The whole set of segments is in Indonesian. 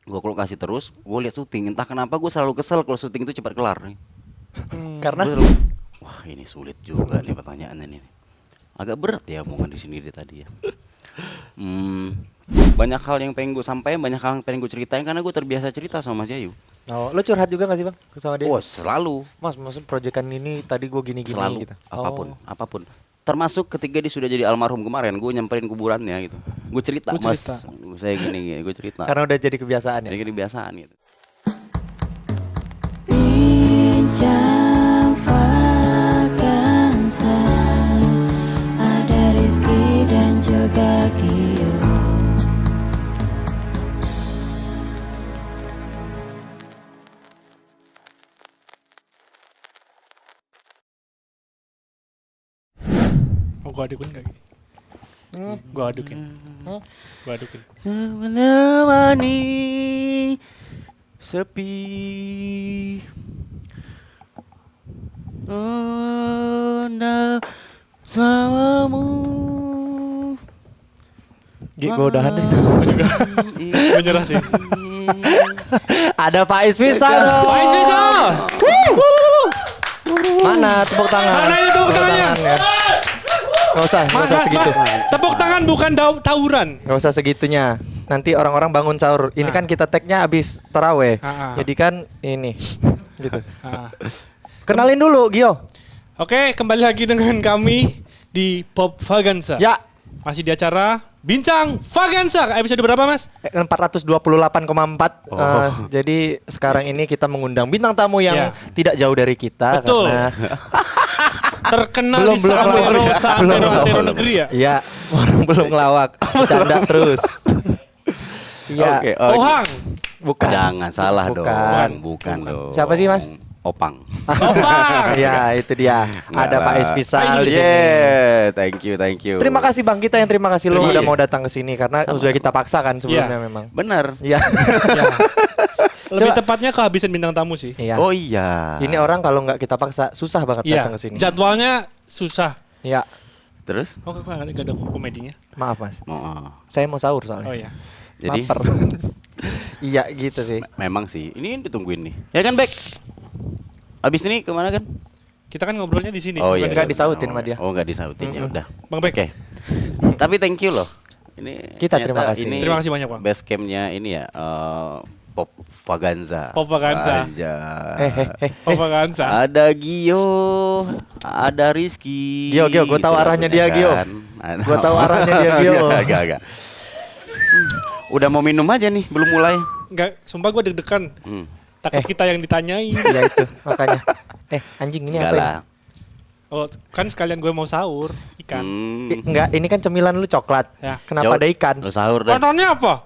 Gue kalau kasih terus, gue lihat syuting. Entah kenapa gue selalu kesel kalau syuting itu cepat kelar nih. Karena Gua selalu, wah ini sulit juga nih pertanyaannya nih. Agak berat ya omongan di sini dari tadi ya. Banyak hal yang pengen gue sampaikan, banyak hal yang pengen gue ceritain karena gue terbiasa cerita sama Mas Jayu. lo curhat juga gak sih bang sama dia? Oh selalu, Maksud proyekan ini tadi gue gini-gini selalu gitu. apapun. Termasuk ketika dia sudah jadi almarhum kemarin, gue nyamperin kuburannya gitu. Gue cerita, Gua Mas, cerita. saya gini, gue cerita. Karena udah jadi kebiasaan ya. Jadi kebiasaan gitu. Bincang vakansa, ada Rizky dan juga Gio. Oh, gua adukin gak gini? Gua adukin. Gua adukin. Menemani sepi. Anda samamu. Gue udahan deh. Gua juga menyerah sih. Ada Pak Isvisano. Pak Isvisano. Mana tepuk tangan? Mana ini tepuk tangannya? Ya. Gak usah Mas, segitu. tepuk tangan bukan tawuran. Gak usah segitunya. Nanti orang-orang bangun sahur. Ini kan kita tag-nya abis taraweh. Jadi kan ini gitu. Kenalin dulu Gio. Oke, kembali lagi dengan kami di Pop Vaganza. Ya. Masih di acara Bincang Vaganza. Episode berapa, Mas? 428,4. Jadi sekarang ini kita mengundang bintang tamu yang Ya. tidak jauh dari kita. Betul. Karena Terkenal Belum, di belum ngelawak. seantero negeri ya. iya, orang belum ngelawak. Bercanda terus. Iya. Oke, Ohang. Bukan. Jangan salah Bukan. Bukan dong. Siapa sih, Mas? Opang. Opang. Ya, itu dia. Ada Pak Isvisal di sini. Yeah, thank you. Terima kasih Bang, kita yang terima kasih lo Terima udah kasih. mau datang ke sini karena sudah kita paksa kan sebelumnya Iya. memang. Bener. Iya. Ya. Lebih Coba. tepatnya kehabisan bintang tamu sih. Iya. Oh iya. Ini orang kalau nggak kita paksa susah banget Iya. datang ke sini. Jadwalnya susah. Iya. Terus? Oh, kan gak ada komedinya. Maaf Mas. Oh, Saya mau sahur soalnya. Oh iya. jadi Laper. Iya gitu sih. memang sih. Ini yang ditungguin nih. Ya kan, Bek? Abis ini kemana kan? Kita kan ngobrolnya di sini. Oh bukan iya. di Nggak sana. disautin sama dia. Oh nggak disautin ya udah. Bang Bek. Oke. Tapi thank you loh. Ini Kita ternyata terima kasih. Ini Terima kasih banyak, Bang. Base campnya ini ya. Pop Vaganza. Pop Vaganza. Anjay. Pop Vaganza. Ada Gio, ada Rizky. Gio, gua tahu Gitu arahnya rambutnya dia, Gio. kan. Gua tahu arahnya dia, Gio. Agak. Udah mau minum aja nih, belum mulai. Enggak, sumpah gue deg-degan. Takut kita yang ditanyain. Iya itu makanya. Anjing ini Enggak apa lah. Oh, kan sekalian gue mau sahur ikan. ini? Enggak, ini kan cemilan lu coklat. Ya. Kenapa Yaudah, ada ikan? Lu sahur deh. Kontennya apa?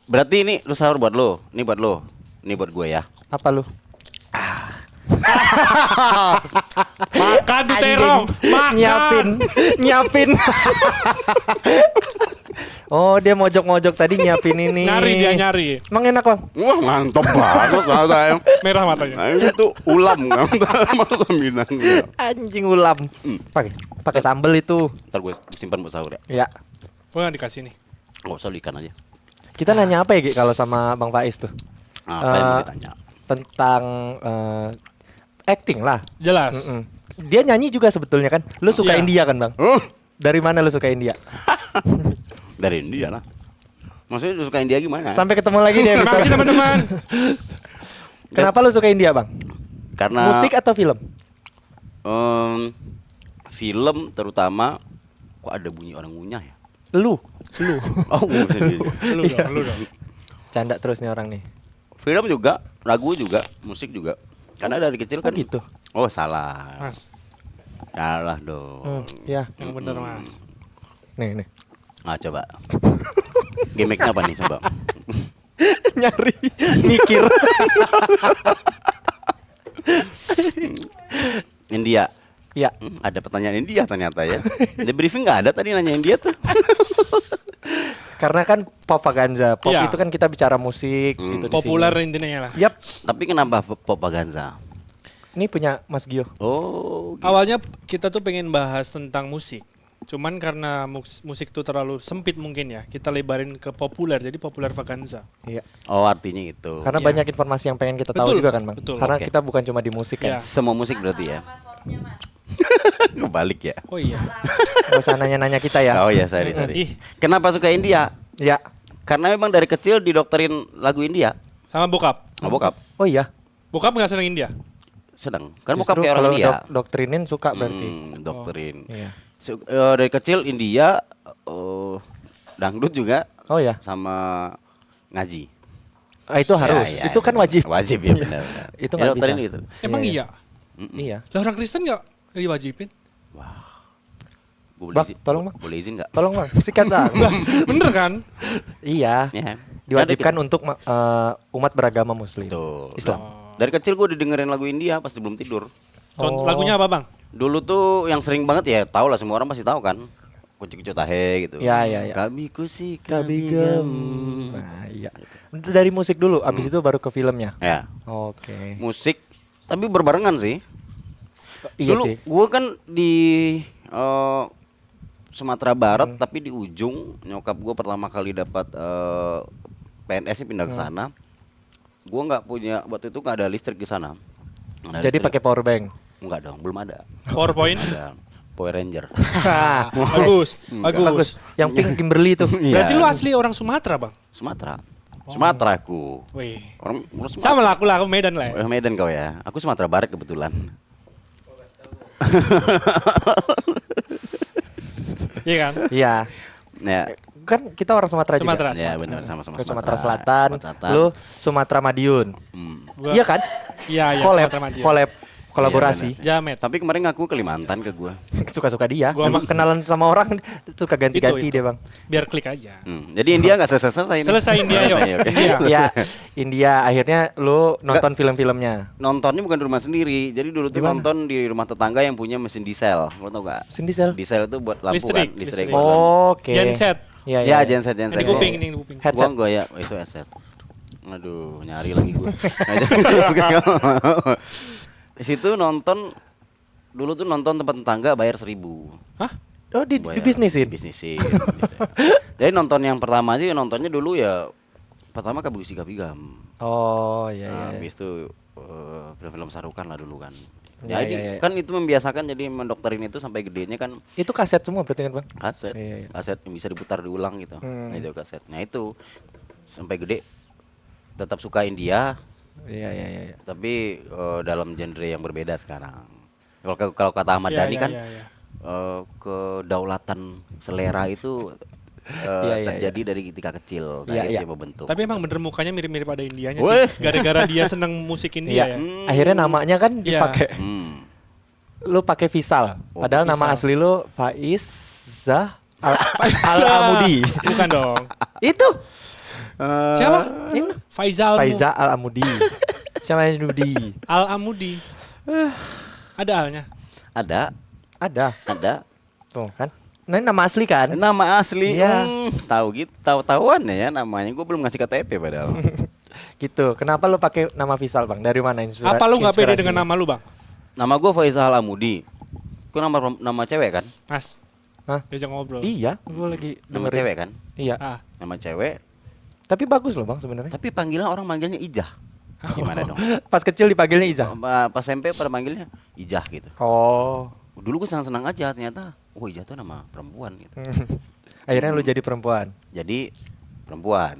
Berarti ini lu sahur buat lo. Ini buat lo. Ini buat gue ya. Apa lu? Makan tuh terong. Makan. Nyiapin. Oh, dia mojok-mojok tadi nyiapin ini. Nyari dia nyari. Emang enak, Bang? Wah mantap banget saya. Merah matanya. Nah, itu ulam kan. Masuk minang. Anjing ulam. Pakai sambel itu. Ntar gue simpan buat sahur ya. Ya. Gue gak dikasih nih. Nggak usah ikan aja. Kita nanya apa ya, Gi, kalau sama Bang Faiz tuh? Apa yang mau ditanya? Tentang acting lah. Jelas. Dia nyanyi juga sebetulnya kan. Lu sukain Iya. dia kan, Bang? Dari mana lu sukain dia? Dari India lah. Maksudnya lu sukain dia gimana? Sampai ketemu lagi di Terima episode. kasih teman-teman. Kenapa lu sukain dia, Bang? Karena Musik atau film? film terutama kok ada bunyi orang ngunyah ya? Lu. Oh, gue sendiri. Lu dong. Canda terus nih orang nih. Film juga, lagu juga, musik juga. Karena dari kecil kan gitu. Oh, salah. Mas, Salah dong. Ya. yang bener Mas. Nih. Ah, coba. Gimmicknya apa nih coba? Nyari, mikir. India. Ya. Ada pertanyaan India ternyata ya. Di briefing nggak ada tadi nanya India tuh. Karena kan pop Vaganza. Pop Iya. itu kan kita bicara musik gitu di Populer sini. intinya lah. Yap. Tapi kenapa Popaganza? Ini punya Mas Gio. Oh, gitu. Awalnya kita tuh pengen bahas tentang musik. Cuman karena musik itu terlalu sempit mungkin ya, kita lebarin ke populer, jadi populer vaganza. Iya. Oh, artinya itu. Karena Iya. banyak informasi yang pengen kita tahu Betul, juga kan, Bang. betul. Karena Oke. kita bukan cuma di musik Iya. kan. Semua musik berarti ya. Kebalik ya. Oh iya. Gak usah nanya-nanya kita ya. Oh ya, sorry. Ih, Kenapa suka India? Ya. Karena memang dari kecil didokterin lagu India. sama bokap. Oh, bokap Oh iya. Bokap nggak seneng India. senang. Kan bokap Justru kayak orang kalau India. doktrinin suka berarti. Dokterin. Iya. Dari kecil India, dangdut juga Oh ya. sama ngaji. Itu harus. Ya, ya, Itu kan wajib. Wajib ya benar. Itu Ya, nggak dokterin bisa. gitu. Emang Iya, iya. Iya. Lah orang Kristen nggak diwajibin? Gua Bang, tolong, Bang. Boleh izin nggak? Tolong Bang, sikat Bang. Bener kan? Iya. Ya. Diwajibkan Ada untuk umat beragama muslim. Tuh. Islam. Dari kecil gue udah dengerin lagu India pas sebelum tidur. Oh. Lagunya apa bang? Dulu tuh yang sering banget ya, tau lah semua orang pasti tahu kan. Kucing-kucing tahe gitu. Ya, ya, ya. Kami kusi Kabigam. Nah, iya. Dari musik dulu, abis itu baru ke filmnya. Ya, Oke. musik tapi berbarengan sih. Iya Dulu sih. gue kan di Sumatera Barat tapi di ujung nyokap gue pertama kali dapat PNS-nya pindah ke sana. Gue nggak punya waktu itu nggak ada listrik di sana. Nggak ada Jadi listrik. pakai power bank. Enggak dong, belum ada. PowerPoint. Ada Power Ranger. Bagus, bagus. Bagus. Yang pink Kimberly itu. Berarti Iya. lu asli orang Sumatera bang? Sumatera. Sumatera aku. Wih. Orang Sumatera. Sama lah aku Medan lah. Ya. Medan kau ya. Aku Sumatera Barat kebetulan. Iya kan? Iya. Ya. Kan kita orang Sumatera juga. Sumatera. Ya benar sama-sama Ke Sumatera Selatan. Selatan. Lu Sumatera Madiun. Gua- Iya kan? Iya, iya. Collab, Sumatera Madiun. collab, kolaborasi. Iya, Jamet. Tapi kemarin ngaku Kalimantan ke gua. Suka-suka dia. Gua Emang kenalan sama orang suka ganti-ganti Itu. dia, Bang. Biar klik aja. Jadi India nggak selesai ini. Selesai India yuk. Selesai, oke. Iya. Iya, India akhirnya lu nonton film-filmnya. Nontonnya bukan di rumah sendiri. Jadi dulu tuh Di mana? nonton di rumah tetangga yang punya mesin diesel. Lo tau gak? Mesin diesel? Diesel itu buat lampu Listrik, kan? Listrik. listrik. Oke. Genset. Iya, Ya, iya. genset. Ini di kuping, ini di kuping. Headset. Gua ya, itu headset. Aduh, nyari lagi gua. Di situ nonton dulu tuh nonton tempat tetangga bayar 1.000. Hah? Oh, di bisnisin. Bisnisin. Gitu. Jadi nonton yang pertama aja nontonnya dulu ya pertama Kabusi Kabigam. Oh, iya, iya. Habis itu film-film Sarukan lah dulu kan. Ya, Jadi ya, ya. kan itu membiasakan jadi mendokterin itu sampai gedenya kan Itu kaset semua berarti kan, Bang? kaset. Iya, iya. Kaset yang bisa diputar diulang gitu. Nah, itu kaset. Nah, itu sampai gede tetap suka India Iya, iya, iya. tapi dalam genre yang berbeda sekarang. Kalau kata Ahmad Iya, Dhani iya, kan iya, iya. kedaulatan selera itu Iya, iya, terjadi dari ketika kecil. Nah, Iya, itu iya. yang membentuk. Tapi emang bener mukanya mirip-mirip ada Indianya Weh. sih. Gara-gara dia seneng musik India Iya. ya. Akhirnya namanya kan Iya. dipakai. Lu pakai Visal. Oh, Padahal nama Visal. asli lu Faiz Al-Amudi. Bukan dong. Itu. Siapa? Ini Faizal Faiza Al-Amudi. Siapa yang Nudi? Al-Amudi. Ada alnya. Ada, Ada. Tuh kan. Nah, ini nama asli kan? nama asli. Iya. Tahu gitu, tahu-tahuan ya namanya. Gue belum ngasih KTP padahal. Gitu. Kenapa lu pakai nama Visal, Bang? Dari mana inspirasi? Apa lu nggak pede dengan nama lu bang? Nama gue Faizal Amudi. Itu nama cewek kan? Mas. Hah? Diajak ngobrol. Iya, gua lagi Nama dengerin. cewek kan? Iya. Ah. Nama cewek. Tapi bagus loh, Bang, sebenarnya. Tapi panggilan orang manggilnya Ijah. Gimana dong? Pas kecil dipanggilnya Iza. Pas SMP pada manggilnya Ijah gitu. Oh. Dulu gue senang-senang aja ternyata. Oh, Ijah tuh nama perempuan gitu. Akhirnya lu jadi perempuan. Jadi perempuan.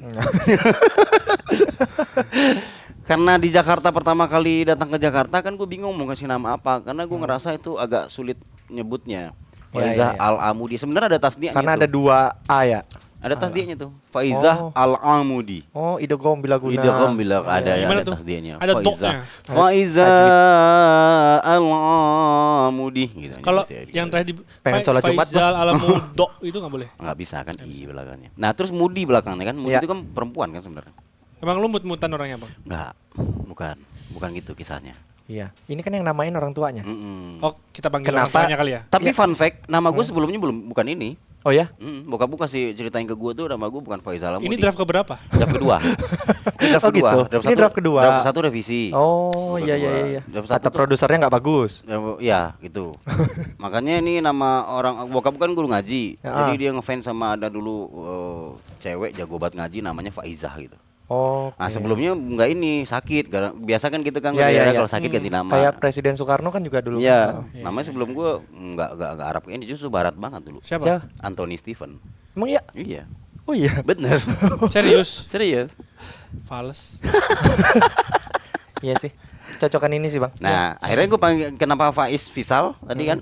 Karena di Jakarta pertama kali datang ke Jakarta kan gue bingung mau kasih nama apa karena gue ngerasa itu agak sulit nyebutnya. Ya, Faizah ya, ya. Al-Amudi. Sebenarnya ada tasdianya Karena tuh. ada 2 A ya. Ada tasdianya tuh. Faizah Oh. Al-Amudi. Oh, idgham bila guna. Idgham bila ada ya Gimana ada tuh? tasdianya. Ada Faizah. doknya. Faizah Al-Amudi gitu. Kalau Gitu ya, gitu. yang terakhir di Pengen sholat Jumat, Faizal Alamudo itu nggak boleh. nggak bisa kan i belakangnya. Nah, terus Mudi belakangnya kan. Mudi Ya. itu kan perempuan kan sebenarnya. Emang lu mut-mutan orangnya bang? Enggak, bukan gitu kisahnya. Iya. Ini kan yang namain orang tuanya. Oh, kita panggil orang Kenapa? tuanya kali ya. Tapi fun fact, nama gue sebelumnya bukan ini. Oh ya? Bokap gue kasih ceritain ke gue tuh nama gue bukan Faisal Ini Alamudi. draft keberapa? Draft kedua. Ini draft Oh kedua. gitu. Ini draft kedua. Draft satu revisi. Oh Draft iya kedua. iya iya. Draft satu Kata tuh- produsernya nggak bagus. Ya gitu. Makanya ini nama orang bokap kan guru ngaji. Ya. Jadi dia ngefans sama ada dulu cewek jago banget ngaji namanya Faizah gitu. Oh. Nah sebelumnya nggak ini sakit. Biasa kan gitu kan Ya, ya, ya. kalau sakit ganti nama. Kayak Presiden Soekarno kan juga dulu. Iya. Namanya sebelum gue nggak Arab ini justru barat banget dulu. Siapa? Siapa? Anthony Stephen. Emang iya? Iya. Oh iya. Bener. Serius? Serius. Fales. Iya sih. Cocokan ini sih, Bang. Nah, akhirnya gue panggil kenapa Faiz Fisal tadi kan.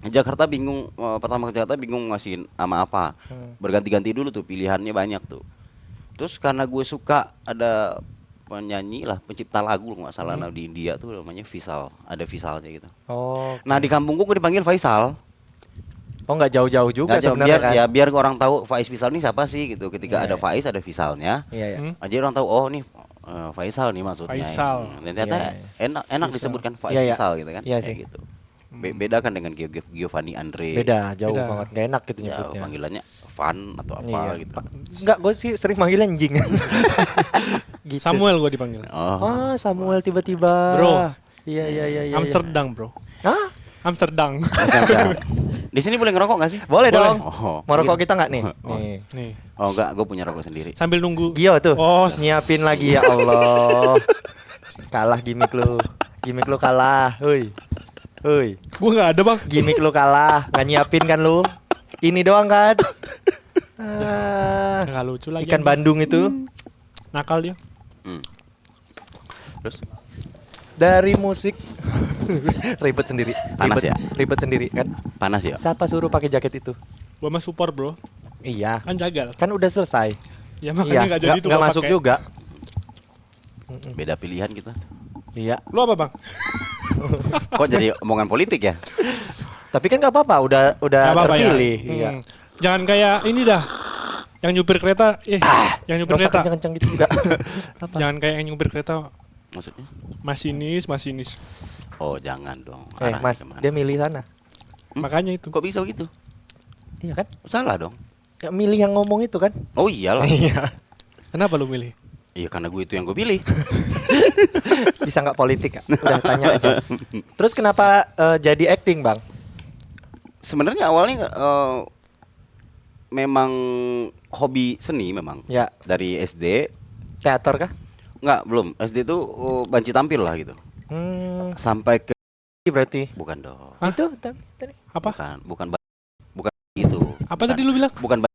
Jakarta bingung pertama ke Jakarta bingung ngasihin nama apa. Berganti-ganti dulu tuh pilihannya banyak tuh. Terus karena gue suka ada penyanyi lah, pencipta lagu kalau nggak salah di India tuh namanya Fisal, ada Fisalnya gitu. Oh. Nah di kampung gue dipanggil Faisal. Oh nggak jauh-jauh juga Nggak jauh, sebenarnya biar kan. ya biar orang tahu Faiz Fisal ini siapa sih gitu. Ketika Iya, ada iya. Faiz ada Fisalnya. Iya ya. Jadi orang tahu oh nih Faisal nih maksudnya. Faisal. Dan ternyata Iya, enak disebutkan Faiz Iya, iya. Fisal gitu kan. Iya Kayak sih. gitu. Beda kan dengan Giovanni Andre. Beda, jauh Beda. banget. Nggak enak gitu Jauh, nyebutnya. panggilannya Van atau apa Iya. gitu. Enggak, gue sih sering manggil anjing. Gitu. Samuel gue dipanggil. Oh. Ah, Samuel tiba-tiba. Bro. Iya iya iya iya. Amsterdam, bro. Hah? Amsterdam. Di sini boleh ngerokok nggak sih? Boleh Boleh. dong. Oh, Mau rokok gitu. kita nggak nih? Oh. Nih. Nih, Oh enggak, gue punya rokok sendiri. sambil nunggu. Gio tuh. Oh, Nyiapin lagi ya Allah. Kalah gimmick lu. Gimmick lu kalah. Hoi. Hoi. Gue nggak ada, Bang. Gimmick lu kalah. Nggak nyiapin kan lu? Ini doang kan? Ah, Nggak lucu lagi. ikan anjing. Bandung itu. Nakal dia. Terus Dari musik ribet sendiri. Panas Ribet- ya? Ribet sendiri kan? panas ya? Siapa suruh pakai jaket itu? Gue mah support, bro. Iya. Kan jagal. Kan udah selesai. Ya makanya nggak jadi tuh nggak gua masuk pakai. juga. Beda pilihan kita. Iya. Lu apa, Bang? Kok jadi omongan politik ya? Tapi kan nggak apa-apa, udah Nggak apa-apa ya. terpilih. Iya. Jangan kayak ini dah. Yang nyupir kereta, yang nyupir Nggak usah kereta. kenceng-kenceng gitu juga. Apa? Jangan kayak yang nyupir kereta. Maksudnya? Masinis. Oh jangan dong. Mas, Arahnya kemana? dia milih sana. Makanya itu. Kok bisa gitu? Iya kan? Salah dong. Ya, milih yang ngomong itu kan? Oh iyalah. Iya. Kenapa lu milih? Iya karena gue itu yang gue pilih. Bisa nggak politik? Ya? Udah tanya aja. Terus kenapa jadi acting, Bang? Sebenarnya awalnya memang hobi seni memang. Ya, Dari SD teater kah? enggak belum. SD tuh banci tampil lah gitu. Sampai ke Berarti bukan dong. Hah? itu tadi. Apa? Bukan itu. Apa tadi lu bilang? Bukan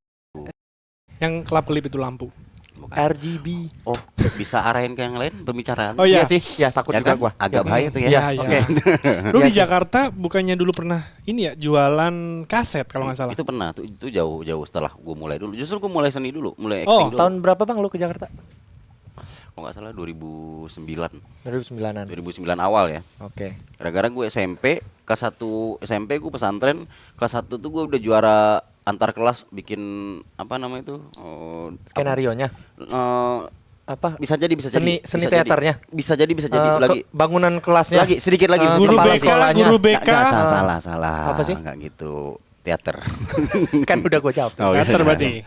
Yang kelap-kelip itu lampu. bukan. RGB. Oh, bisa arahin ke yang lain pembicaraan. Oh, iya. Iya sih, ya takut Ya juga kan? gua. Agak bahaya tuh ya. Iya, iya. oke. Lu Iya di sih. Jakarta bukannya dulu pernah ini ya jualan kaset kalau nggak salah. Itu pernah tuh itu jauh setelah gue mulai dulu. Justru gue mulai seni dulu, mulai Oh, acting dulu. Tahun berapa, Bang, lu ke Jakarta? Kalau nggak salah 2009. 2009-an. 2009 awal ya. Oke. Gara-gara gue SMP, kelas 1 SMP gue pesantren, kelas 1 tuh gue udah juara antar kelas bikin apa namanya itu? Skenarionya apa? Bisa jadi Seni bisa teaternya? jadi itu lagi. Bangunan kelasnya. Lagi sedikit lagi bisa Guru kepala BK, sekolahnya. guru Nggak, BK. salah. Apa sih? Enggak gitu. Teater. Kan udah gua jawab. Oh, iya. Teater berarti.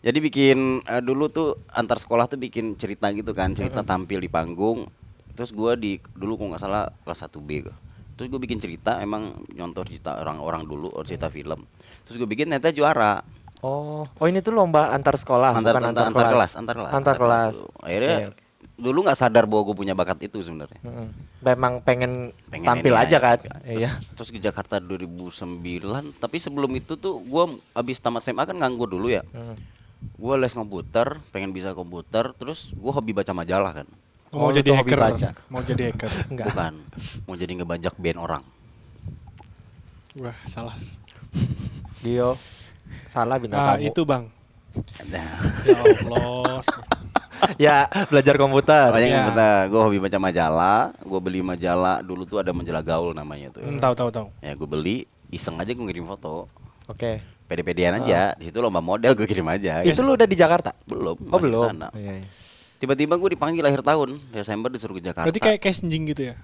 Jadi bikin dulu tuh antar sekolah tuh bikin cerita gitu kan, cerita tampil di panggung. Terus gua dulu kok nggak salah kelas 1B gua. Terus gue bikin cerita emang nyontor cerita orang-orang dulu, cerita film. Terus gue bikin ternyata juara. Oh ini tuh lomba antar sekolah, bukan antar kelas. Antar kelas. Akhirnya Oke. dulu nggak sadar bahwa gue punya bakat itu sebenarnya. Memang pengen Pengen tampil ini aja kan. Iya. Terus ke Jakarta 2009, tapi sebelum itu tuh gue abis tamat SMA kan nganggur dulu ya. Gue les komputer, pengen bisa komputer, terus gue hobi baca majalah kan. Mau Oh, lu jadi tuh hobi hacker. baca. Mau jadi hacker. Enggak. Bukan, mau jadi ngebajak band orang. Wah, salah. Dio salah bintang Ah, tamu. itu, Bang. Nah, Ya Allah. Ya belajar komputer. makanya Iya. komputer, gue hobi baca majalah. Gue beli majalah dulu tuh ada majalah gaul namanya tuh. Tahu. Ya gue beli, iseng aja gue ngirim foto. Oke. Pede-pedean aja, di situ lomba model gue kirim aja. Itu lu udah di Jakarta? Belum, Oh masih belum. kesana. Iya, iya. Tiba-tiba gue dipanggil akhir tahun Desember disuruh ke Jakarta. Berarti kayak casing gitu ya.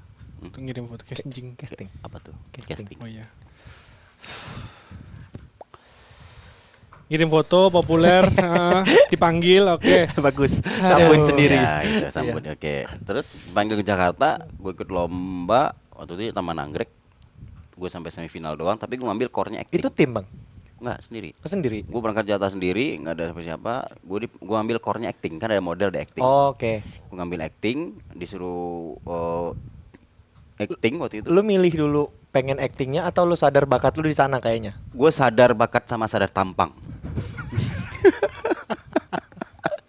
Tuh ngirim foto casting. Casting. Apa tuh? Casting. Oh iya. Ngirim foto populer, dipanggil, oke. Bagus. Sambun sendiri. Ya, itu sambut. Oke. Terus panggil ke Jakarta, gue ikut lomba waktu itu di Taman Anggrek. Gue sampai semifinal doang, tapi gue ngambil core-nya acting. Itu tim, Bang? Enggak, sendiri. Oh, sendiri. Gue berangkat Jakarta sendiri, nggak ada siapa-siapa. Gue ambil core-nya acting, kan ada model di acting. Oke. Gue ngambil acting, disuruh acting waktu itu. Lu milih dulu pengen actingnya atau lu sadar bakat lu di sana kayaknya? Gue sadar bakat sama sadar tampang.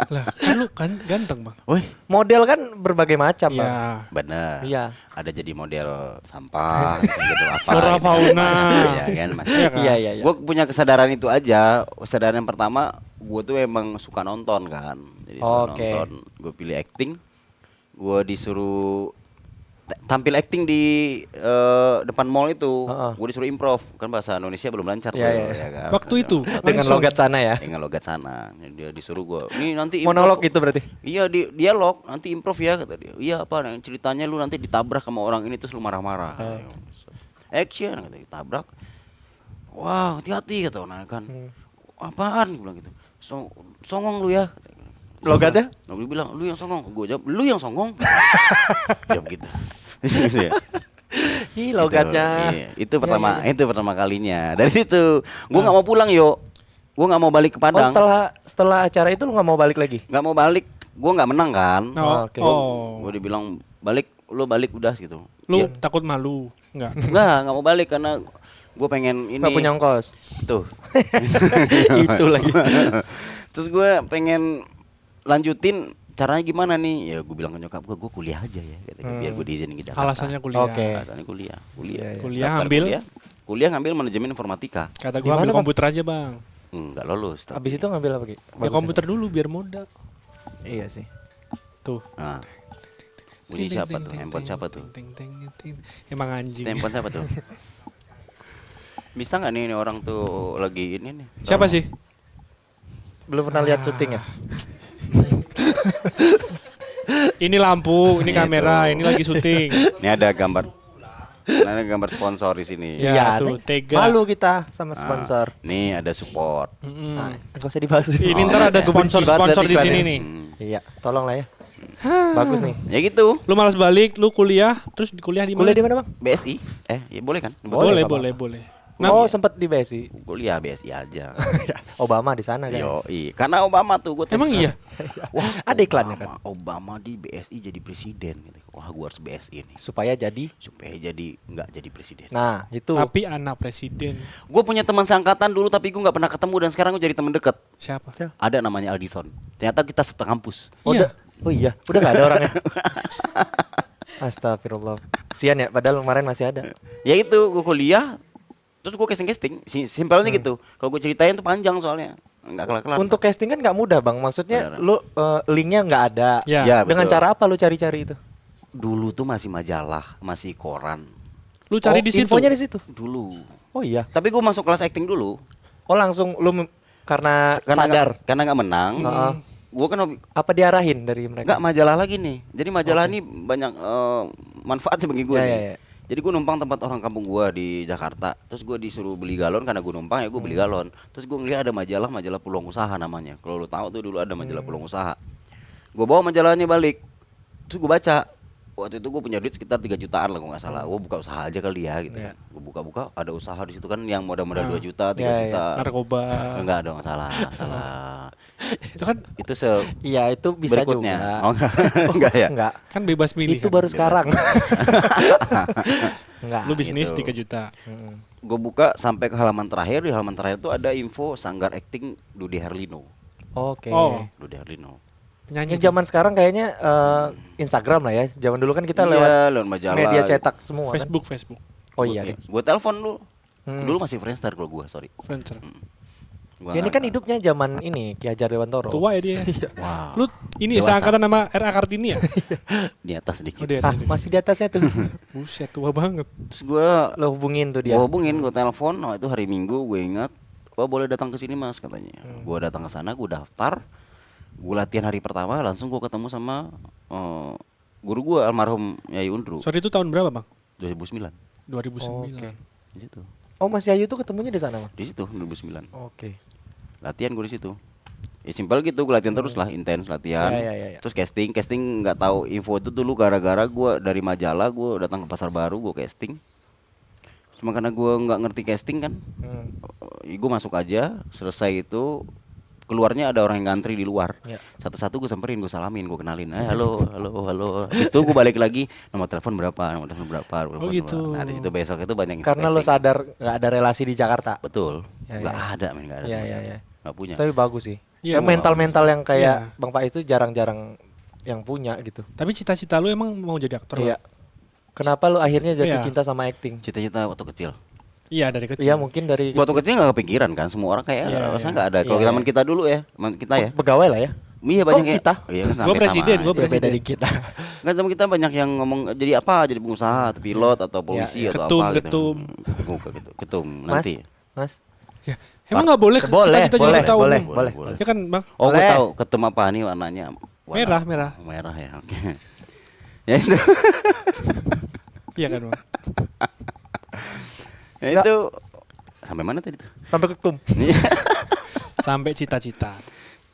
Lah, kan lu kan ganteng, Bang. Woi, Model kan berbagai macam, Bang. Iya. bener. Iya. Ada jadi model sampah, jadi apa? Flora gitu. fauna. Iya kan, Iya kan? Iya, iya, iya. Gue punya kesadaran itu aja. Kesadaran yang pertama, gue tuh emang suka nonton kan. Jadi suka Oke. nonton. Gue pilih acting. Gue disuruh tampil acting di depan mall itu. Heeh. Gue disuruh improv. Kan bahasa Indonesia belum lancar Iya, tuh, iya. ya kan. Waktu itu? Dengan Langsung. logat sana ya. Dengan logat sana. Dia disuruh gue. Nih nanti improv. Monolog itu berarti. Iya, dialog, nanti improv ya kata dia. Iya apa? Nah, ceritanya lu nanti ditabrak sama orang ini terus lu marah-marah. Action kata dia, tabrak. Wah, hati-hati kata orang kan. Apaan? Gue bilang gitu. Songong lu ya. Logatnya? Nah, dia bilang, lu yang songong. Gue jawab, lu yang songong. Jawab gitu. Gitu ya. Ih, logatnya. Itu pertama kalinya. Dari situ, gue nggak mau pulang yo. Gue nggak mau balik ke Oh, Padang. setelah acara itu lu nggak mau balik lagi? Nggak mau balik. Gue nggak menang kan. Oh, Oke. Gue dibilang balik, lu balik udah gitu. Lu Iya. takut malu? Enggak. Nggak mau balik karena gue pengen ini. Nggak punya ongkos. Tuh. Itu lagi. Terus gue pengen lanjutin, caranya gimana nih? Ya gue bilang ke nyokap gue kuliah aja ya, gitu. Biar gue diizinin ke Jakarta. Alasannya kuliah. Oke. Alasannya kuliah. Iya, iya. Kuliah Daftar ambil? Kuliah ngambil manajemen informatika. Kata Di gua mana, ambil Bang? komputer aja, Bang. Enggak lolos. Tapi. Abis itu ngambil apa, Ki? Ya komputer dulu biar modal. Iya sih. Tuh. Nah. Bunyi siapa tuh? Handphone siapa tuh? Emang anjing. Handphone siapa tuh? Bisa nggak nih ini orang tuh lagi ini nih? Siapa Tolong. sih? Belum pernah lihat syuting ya? Ini lampu, ini Itu. kamera, ini lagi syuting. Ini ada gambar. Ada gambar sponsor di sini. Ya, tuh, nih. Tega. Malu kita sama Nah, sponsor. nih ada support. Nah, nggak usah dibahas. Ini Oh, ntar ada saya sponsor di iklan sini ya. nih. Iya, tolong lah ya. Bagus nih. Ya gitu. Lu malas balik, lu kuliah, terus kuliah di mana? Kuliah di mana, Bang? BSI. Ya boleh kan? Boleh, Nggak apa-apa. boleh. Oh, sempat di BSI. Kuliah BSI aja. Obama di sana, guys. Yo, karena Obama tuh gue Emang iya? Wah, Ada iklannya kan? Obama di BSI jadi presiden gitu. Wah, gua harus BSI nih Supaya jadi. supaya jadi nggak jadi presiden. Nah, itu. Tapi anak presiden. Gue punya teman seangkatan dulu tapi gue nggak pernah ketemu dan sekarang gue jadi teman dekat. Siapa? Ada namanya Aldison. Ternyata kita satu kampus. Iya. Oh iya, udah nggak ada orangnya. Astagfirullah. Sian ya, padahal kemarin masih ada. Ya itu gue kuliah, terus gue casting. Simpelnya gitu. Kalau gue ceritain tuh panjang soalnya, nggak kelar-kelar. Untuk casting kan nggak mudah, Bang. Maksudnya Benar. lu linknya nggak ada. Ya. Ya, Dengan betul. cara apa lu cari-cari itu? Dulu tuh masih majalah, masih koran. Lu cari di situ. Infonya di situ. Dulu. Oh iya. Tapi gue masuk kelas acting dulu. Oh langsung lu karena sadar. Karena nggak menang. Heeh. Gue kan Apa diarahin dari mereka? nggak majalah lagi nih. Jadi majalah ini banyak manfaatnya bagi gue. Ya, nih. ya, ya. Jadi gue numpang tempat orang kampung gue di Jakarta. Terus gue disuruh beli galon karena gue numpang ya gue beli galon. Terus gue ngeliat ada majalah peluang usaha namanya. Kalau lu tahu tuh dulu ada majalah peluang usaha. Gue bawa majalahnya balik. Terus gue baca. Waktu itu gue punya duit sekitar 3 jutaan lah kalau nggak salah. Gue buka usaha aja kali ya gitu Iya. kan. Gue buka-buka ada usaha di situ kan yang modal-modal 2 juta, 3 Iya, iya. juta. Narkoba. Enggak dong, salah. Itu kan Itu Iya, itu bisa berikutnya. juga. Oh, enggak. Oh, enggak ya? Enggak. kan bebas milih. Itu kan? baru sekarang. Enggak. Lu bisnis gitu. 3 juta. Gue buka sampai ke halaman terakhir. Di halaman terakhir tuh ada info Sanggar Acting Dude Herlino. Oke. Oh. Dude Herlino. Penyanyi. Ini zaman sekarang kayaknya Instagram lah ya. Zaman dulu kan kita Iya, lewat majalah. media cetak semua kan? Facebook. Oh iya. Gue telepon dulu. Hmm. Dulu masih Friendster kalau gue, sorry. Friendster. Gua Ya, ini nggak- kan hidupnya zaman ini Ki Hajar Dewantara. Tua ya dia. Wow. Lu ini Dewasa. seangkatan nama R.A. Kartini ya? Di atas sedikit. Oh, dia. Ah, masih di atasnya tuh. Buset, tua banget. Terus gue Lo hubungin tuh dia. hubungin, gue telepon. Oh itu hari Minggu, gue ingat. Oh boleh datang ke sini mas katanya. Gue datang ke sana, gue daftar. Gue latihan hari pertama, langsung gue ketemu sama Guru gua almarhum Yai Undru. Sorry itu tahun berapa bang? 2009. 2009. Oke. Di situ. Oh, Mas Yayu tuh ketemunya di sana, Bang? Di situ 2009. Oke. Latihan gue di situ. Ya simpel gitu, gue latihan terus lah, intens latihan. Ya. Terus casting nggak tahu info itu dulu gara-gara gue dari majalah gue datang ke pasar baru gue casting. Cuma karena gue nggak ngerti casting kan, gue masuk aja. Selesai itu keluarnya ada orang yang ngantri di luar. Ya. Satu-satu gue samperin, gue salamin, gue kenalin. Halo. Habis itu gue balik lagi, nomor telepon berapa. Oh, gitu. Nah di situ besok itu banyak info Karena lo casting. sadar nggak ada relasi di Jakarta. Betul. Ya, Nggak ya. ada men, nggak ada Ya, sama ya, sekali. ya. Nggak punya. Tapi bagus sih. Iya, Ya, mental-mental yang kayak Iya. Bang Pak itu jarang-jarang yang punya gitu. Tapi cita-cita lu emang mau jadi aktor? Iya. Bang? Kenapa lu akhirnya jatuh Iya. cinta sama acting? Cita-cita waktu kecil. Iya dari kecil. Iya, mungkin dari Waktu kecil nggak kepikiran kan, semua orang kayak Iya, rasanya iya. nggak ada. Kalau Iya, zaman iya. kita dulu ya, zaman kita ya. pegawai lah ya. Iya Kok banyak yang- kita? Iya kan Gua presiden, sama gua aja. Ya, beda presiden. dikit. Kan zaman kita banyak yang ngomong jadi apa, jadi pengusaha atau pilot atau polisi iya. atau Ketum, apa ketum. gitu. Bukan gitu. Ketum Mas, nanti. Mas. Ya, emang nggak boleh Boleh, cita-cita jadi boleh, ketua boleh, umum? boleh. Ya kan bang? Oh, gue Boleh. tahu ketum apa nih warnanya? Merah, merah. Merah ya. Oke. Ya itu. Iya kan bang? Ya itu sampai mana tadi tuh? Sampai ketum. Sampai cita-cita.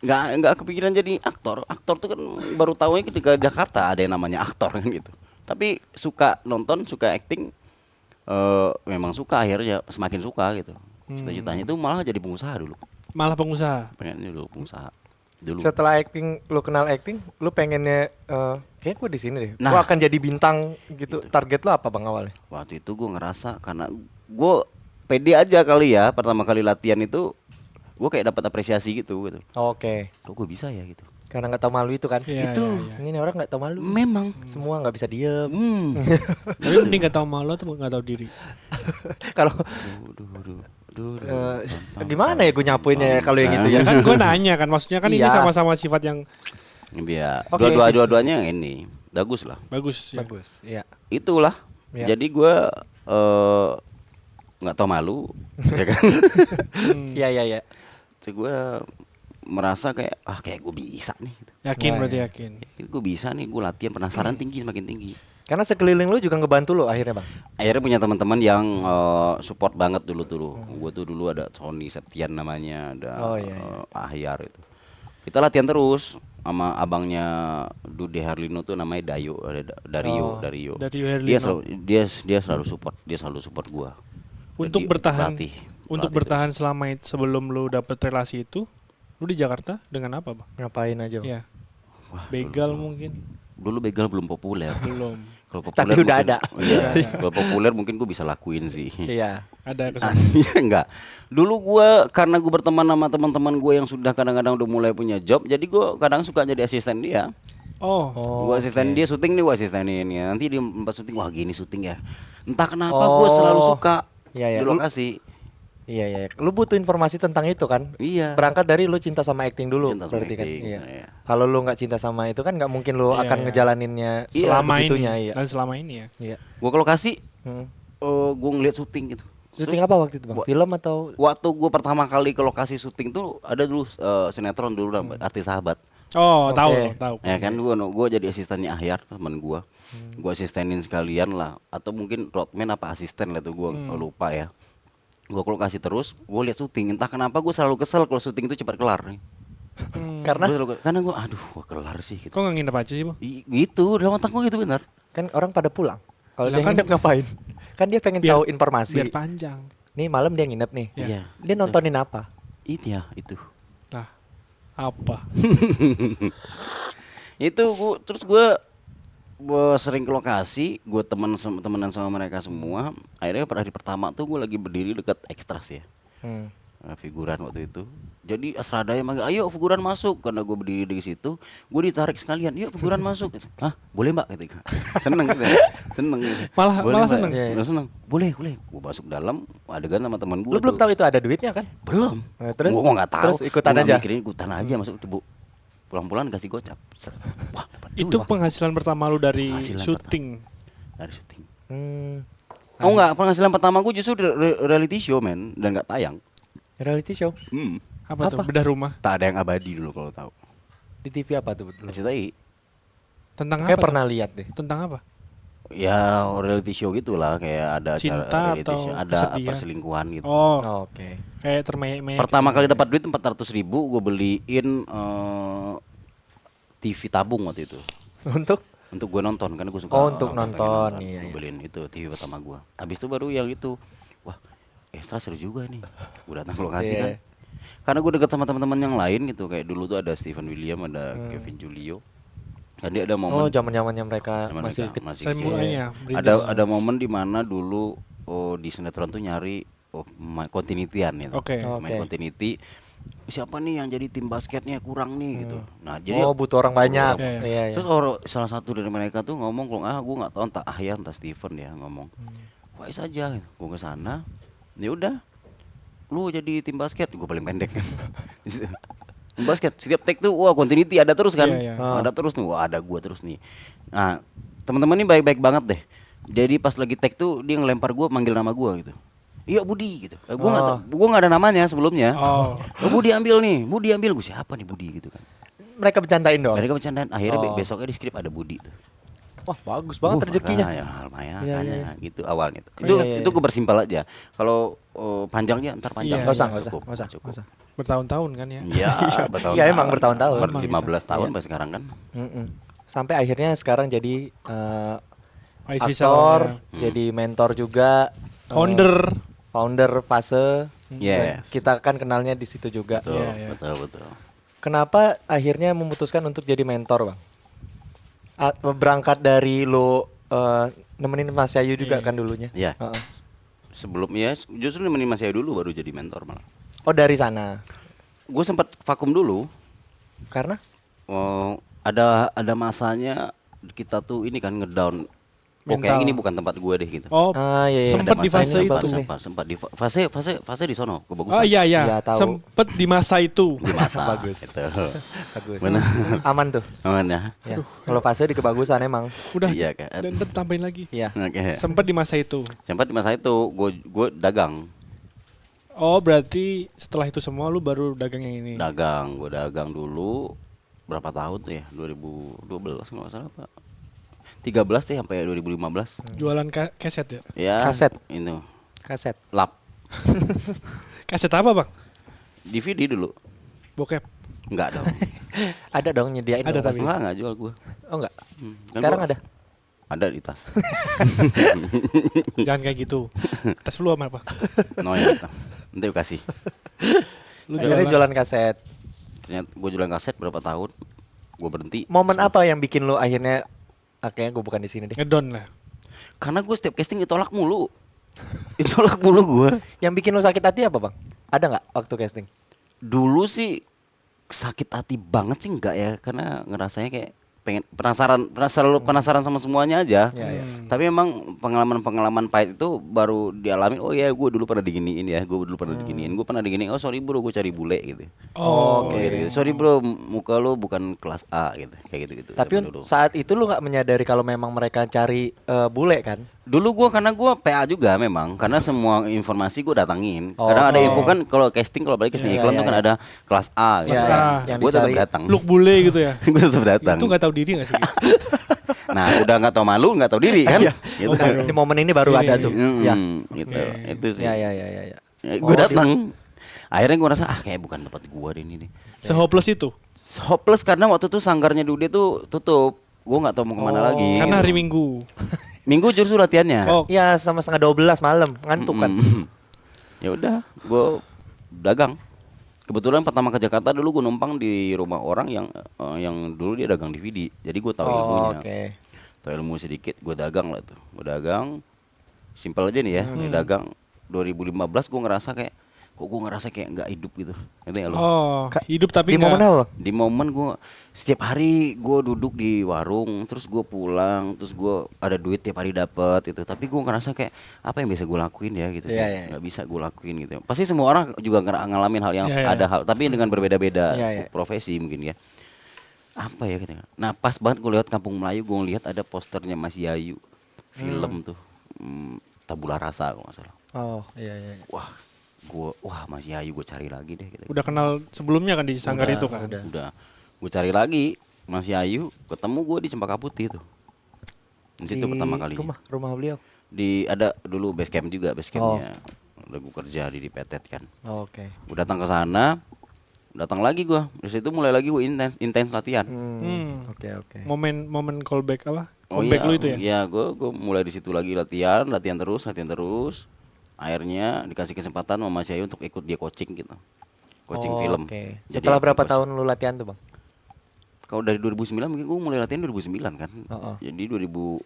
Nggak kepikiran jadi aktor. Aktor tuh kan baru tahunya ketika Jakarta ada yang namanya aktor kan gitu. Tapi suka nonton, suka acting, memang suka akhirnya semakin suka gitu. Cita-citanya itu malah jadi pengusaha dulu. Malah pengusaha. Pengennya dulu pengusaha dulu. Setelah acting, lu kenal acting, lu pengennya kayaknya gue di sini deh. Nah. Gua akan jadi bintang gitu. Target lu apa Bang awalnya? Waktu itu gue ngerasa karena gue pede aja kali ya pertama kali latihan itu gue kayak dapat apresiasi gitu. Oke. Kok gue bisa ya gitu. Karena nggak tahu malu itu kan? Iya, Itu. iya, iya. Ini orang nggak tahu malu. Memang. Semua nggak bisa diem. Tapi mending nggak tahu malu atau nggak tahu diri. Kalau Duh, gimana ya gue nyapuinnya ya kalau yang gitu ya? Ya kan gue nanya kan, maksudnya kan ini Iya. sama-sama sifat yang Ya, Oke. dua-duanya yang ini bagus lah. bagus. Ya. Bagus. Iya. Itulah. Ya. Jadi gue nggak tahu malu, ya kan? Iya iya iya. Jadi gue merasa kayak gue bisa nih. Yakin Nah, berarti iya. yakin. Gue bisa nih, gue latihan penasaran tinggi semakin tinggi. Karena sekeliling lu juga ngebantu lu akhirnya Bang. Akhirnya punya teman-teman yang support banget dulu. Gue tuh dulu ada Sony Septian namanya, ada Oh, iya, Ahyar itu. Kita latihan terus sama abangnya Dude Herlino tuh namanya Dayo, Dario. Dario Dia Herlino. selalu dia selalu support gua. Untuk Jadi, bertahan, pelatih untuk terus. bertahan selama sebelum lu dapet relasi itu, lu di Jakarta dengan apa bang? Ngapain aja? Bang? Ya, Wah, begal mungkin dulu begal belum populer. belum. Kalau Tapi populer udah mungkin- ada. Iya, kalau populer mungkin gua bisa lakuin sih. Iya. Ada kesana. Iya enggak. Dulu gua karena gua berteman sama teman-teman gua yang sudah kadang-kadang udah mulai punya job, jadi gua kadang suka jadi asisten dia. Oh, Gua asisten dia syuting nih, gua asistenin ya. Nanti di tempat syuting, wah gini syuting ya. Entah kenapa gua selalu suka Iya, iya. di lokasi. Iya iya. Lu butuh informasi tentang itu kan? Iya. Berangkat dari lu cinta sama acting dulu Cinta sama berarti kan. acting, Iya. iya. Kalau lu nggak cinta sama itu kan nggak mungkin lu Iya, akan iya. ngejalaninnya selama ini sebegitunya, iya. dan selama ini ya. Iya. Gua ke lokasi, Hmm. gua ngeliat syuting gitu. Syuting apa waktu itu Bang? Film atau Waktu gua pertama kali ke lokasi syuting tuh ada dulu sinetron dulu namanya Arti Sahabat. Oh, Oke. tahu. Ya kan gua jadi asistennya Ahyar teman gua. Gua asistenin sekalian lah atau mungkin roadman apa asisten lah tuh gua lupa ya. Gua ke lokasi terus, gua lihat syuting. Entah kenapa gua selalu kesel kalau syuting itu cepat kelar nih. karena Karena gua aduh gua kelar sih gitu. Kok nggak nginep aja sih bang? Gitu dalam otak gua gitu benar. kan orang pada pulang. Kalau Lah dia kan- nginep ngapain? Kan dia pengen Biar- tahu informasi. Biar panjang. Nih malam dia nginep nih. Ya. Iya. Dia nontonin apa? Itu ya, itu. Nah, apa? Itu terus gua sering ke lokasi, gua temenan sama mereka semua. Akhirnya pada hari pertama tuh gua lagi berdiri dekat ekstras ya. Hmm. Figuran waktu itu. Jadi Asradaya manggil, "Ayo figuran masuk." Karena gue berdiri di situ, gue ditarik sekalian, "Yuk figuran masuk." Hah, boleh Mbak gitu. Seneng gitu. Seneng gitu. Malah- Boleh, malah Mbak." seneng? Iya, iya. Malah seneng. Boleh. Gue masuk dalam, adegan sama teman gue. Lu belum tahu itu ada duitnya kan? Belum. Nah, terus? Gua nggak tahu. Terus ikutan Gua nggak aja? mikirin, ikutan aja masuk Bu. Pulang-pulang kasih gocap. Set. Wah, dapat Itu duit. penghasilan pertama lu dari Penghasilan syuting. Dari syuting. Hmm. Oh enggak, penghasilan pertama gue justru reality show men dan nggak tayang. Reality show Apa tuh? Apa? Bedah rumah. Tak ada yang abadi dulu kalau tahu. di TV apa tuh dulu? RCTI. Tentang Kayak apa? pernah lihat deh. Tentang apa? Ya reality show gitulah, kayak ada Cinta acara reality atau show, ada kesedihan? perselingkuhan gitu. Oh, Oke. kayak termehek-mehek. Pertama kali dapat duit 400.000 gue beliin TV tabung waktu itu. Untuk Gue nonton, kan gue suka. Oh, untuk pengen nonton, iya, Gue iya. beliin itu TV pertama gue. Habis itu baru yang itu. Wah, ekstra seru juga nih. Gue datang ke lokasi Iya. kan. Karena gue deket sama teman-teman yang lain gitu. Kayak dulu tuh ada Stephen William, ada Kevin Julio. Dan dia ada momen zaman-zamannya mereka zaman masih mereka masih Saya kecil. mulainya. Ada momen di mana dulu di sinetron tuh nyari kontinitian ya. Oke. Main Oke. continuity. Siapa nih yang jadi tim basketnya kurang nih gitu. Nah, jadi butuh orang banyak. Iya, Iya, iya. terus salah satu dari mereka tuh ngomong, gue nggak tahu entah Ahya entah Steven ya ngomong, Faiz aja. Gue ke sana, ya udah, lu jadi tim basket, gue paling pendek. Tim basket setiap take tuh wah continuity ada terus kan. Iya, iya. Ada terus nih, wah ada gue terus nih. Nah teman-teman ini baik-baik banget deh. Jadi pas lagi take tuh dia ngelempar gue, manggil nama gue gitu. Iya Budi gitu. Gue nggak tahu, gue nggak ada namanya sebelumnya. Oh. Budi ambil nih, Budi ambil. Gue siapa nih Budi gitu kan. Mereka bercandain dong. Mereka bercandaan. Akhirnya Oh. besoknya di skrip ada Budi tuh. Wah, bagus banget rezekinya. Ya lumayan Iya, makanya iya. gitu awalnya. Oh, Itu iya, iya. itu gue bersimpel aja. Kalau panjangnya ntar panjang. Iya, Nggak usah, iya. nggak usah, Cukup, nggak usah, cukup. nggak usah. Bertahun-tahun kan ya? Iya, bertahun-tahun. Iya, emang bertahun-tahun. 15 tahun Iya. sampai sekarang kan. Mm-mm. Sampai akhirnya sekarang jadi Faiz aktor, Fisal, ya. jadi mentor juga, founder Fase. Yes. Kita kan kenalnya di situ juga. Betul, Iya, iya. betul. Kenapa akhirnya memutuskan untuk jadi mentor, Bang? Berangkat dari lo nemenin Mas Yayu juga Iya. kan dulunya? Iya. Heeh. Sebelumnya justru nemenin Mas Yaya dulu baru jadi mentor malah. Oh, dari sana. Gue sempat vakum dulu. Karena? Ada masanya kita tuh ini kan ngedown. Oke, Mental. ini bukan tempat gue deh gitu. Oh, Iya, iya. sempet Ada di masanya fase itu. bagus nih. sempat di fase di sono kebagusan. Oh iya Iya, iya, tahu. sempet di masa itu. Di masa Bagus. gitu. Bagus. Benar. Aman tuh. Aman ya. Ya. Kalau Fase di kebagusan emang. Udah. Iya, kan. Dan ntar tambahin lagi. Iya. Oke. Sempet di masa itu. Sempat di masa itu gue dagang. Oh berarti setelah itu semua lu baru dagang yang ini. Gue dagang dulu berapa tahun tuh ya? 2012 kalau nggak salah Pak. 13 deh sampai 2015. Jualan kaset ya? Ya. Kaset. Itu. Kaset. Lap. Kaset apa bang? DVD dulu. Bokep. Enggak dong. Ada dong nyediain. Ada dong, tapi. pasti. Enggak jual gue. Oh enggak. Kan Sekarang gua- ada. Ada di tas. Jangan kayak gitu. Tes lu sama apa? No ya. Nanti gue kasih. Lu Akhirnya jualan kaset. Ternyata gue jualan kaset berapa tahun. Gue berhenti. Momen apa yang bikin lu akhirnya kayaknya gue bukan di sini deh. ngedon lah. Karena gue setiap casting ditolak mulu. Ditolak mulu gue. Yang bikin lu sakit hati apa, Bang? Ada nggak waktu casting? Dulu sih sakit hati banget sih enggak ya, karena ngerasanya kayak pengen penasaran sama semuanya aja. Ya, ya. Tapi emang pengalaman pahit itu baru dialami. Oh ya, gue dulu pernah diginiin ya, gue pernah diginiin. Oh sorry bro, gue cari bule gitu. Oh, Gitu. Sorry bro, muka lu bukan kelas A gitu, kayak gitu. Tapi Zaman dulu. saat itu lu nggak menyadari kalau memang mereka cari bule kan? Dulu karena gue PA juga memang, karena semua informasi gue datangin. Oh. Kadang ada info kan kalau balik casting Iya, iklan iya, tuh kan iya. ada kelas A gitu. Iya, iya. Yang Gue tetap dicari. datang. Look bule gitu ya. Gue tetap datang. Itu nggak tahu diri nggak sih? Nah, udah nggak tahu malu, nggak tahu diri kan? Iya. Gitu. baru. Di momen ini baru ada tuh. Ya. Gitu. Oke. Itu sih. Ya. Gue datang. Akhirnya gue rasa kayak bukan tempat gue deh ini nih. Se-hopeless itu. Hopeless karena waktu itu sanggarnya Dude tuh tutup. Gue nggak tahu mau kemana lagi. Karena hari Minggu. Minggu justru latihannya. Oh, Ya sama setengah 12 malam ngantuk kan. Ya udah, gue dagang. Kebetulan pertama ke Jakarta dulu gue numpang di rumah orang yang dulu dia dagang DVD. Jadi gue tahu ilmunya. Oke. Tahu ilmu sedikit, gue dagang lah tuh. Gue dagang, simpel aja nih ya. Gue dagang 2015 gue ngerasa kayak nggak hidup gitu. Ngerti nggak lo? oh, hidup tapi Di momen nggak. apa? Di momen gue setiap hari gue duduk di warung, terus gue pulang, terus gue ada duit tiap hari dapat gitu. Tapi gue ngerasa kayak apa yang bisa gue lakuin ya gitu. Iya, Kayak iya. nggak bisa gue lakuin gitu. Pasti semua orang juga ngalamin hal yang Iya, iya. ada hal, tapi dengan berbeda-beda Iya, iya. profesi mungkin ya. Apa ya gitu. Nah pas banget gue lewat Kampung Melayu, gue ngeliat ada posternya Mas Yayu, film tuh Tabula Rasa kalau nggak salah. Oh, iya. Wah Mas Yayu gue cari lagi deh gitu. Udah kenal sebelumnya kan di sanggar itu kan. Udah gue cari lagi, Mas Yayu, ketemu gue di Cempaka Putih tuh. Di situ pertama kali. Rumah beliau. Ada dulu base camp juga, base campnya. Udah gue kerja di Petet kan. Oke. Gue datang ke sana, datang lagi gue. Di situ mulai lagi gue intens latihan. Oke. Momen callback apa? Oh Comeback iya, lu itu ya? iya gue mulai di situ lagi latihan terus. Akhirnya dikasih kesempatan sama Mas Yayu untuk ikut dia coaching gitu. Coaching film. Oke. Jadi Setelah berapa coach. tahun lu latihan tuh, Bang? Kalau dari 2009 mungkin gue mulai latihan 2009 kan. Jadi 2016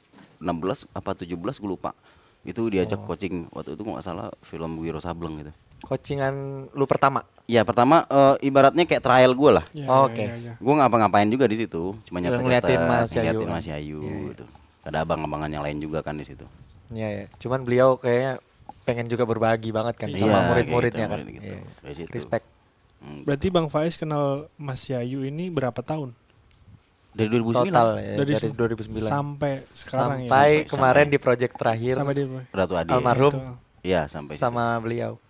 apa 17 gue lupa. Itu diajak coaching waktu itu nggak salah film Wiro Sableng gitu. Coachingan lu pertama? Ya pertama ibaratnya kayak trial gue lah. Ya, Oke. ya. Gue ngapa-ngapain juga di situ. Cuma Ngeliatin Mas Yayu. ngeliatin Mas Yayu gitu. Ada abang-abangan yang lain juga kan di situ. Iya. Cuman beliau kayaknya pengen juga berbagi banget kan Iya, sama kayak murid-muridnya gitu, kan. gitu. Iya. Dari situ. Respect. Berarti Bang Faiz kenal Mas Yayu ini berapa tahun? Dari 2009 Total ya, Dari dari 2009 sampai sekarang sampai ya. kemarin Sampai. di project terakhir Sampai di Ratu Adi. almarhum Itu. Iya sampai situ. sama beliau.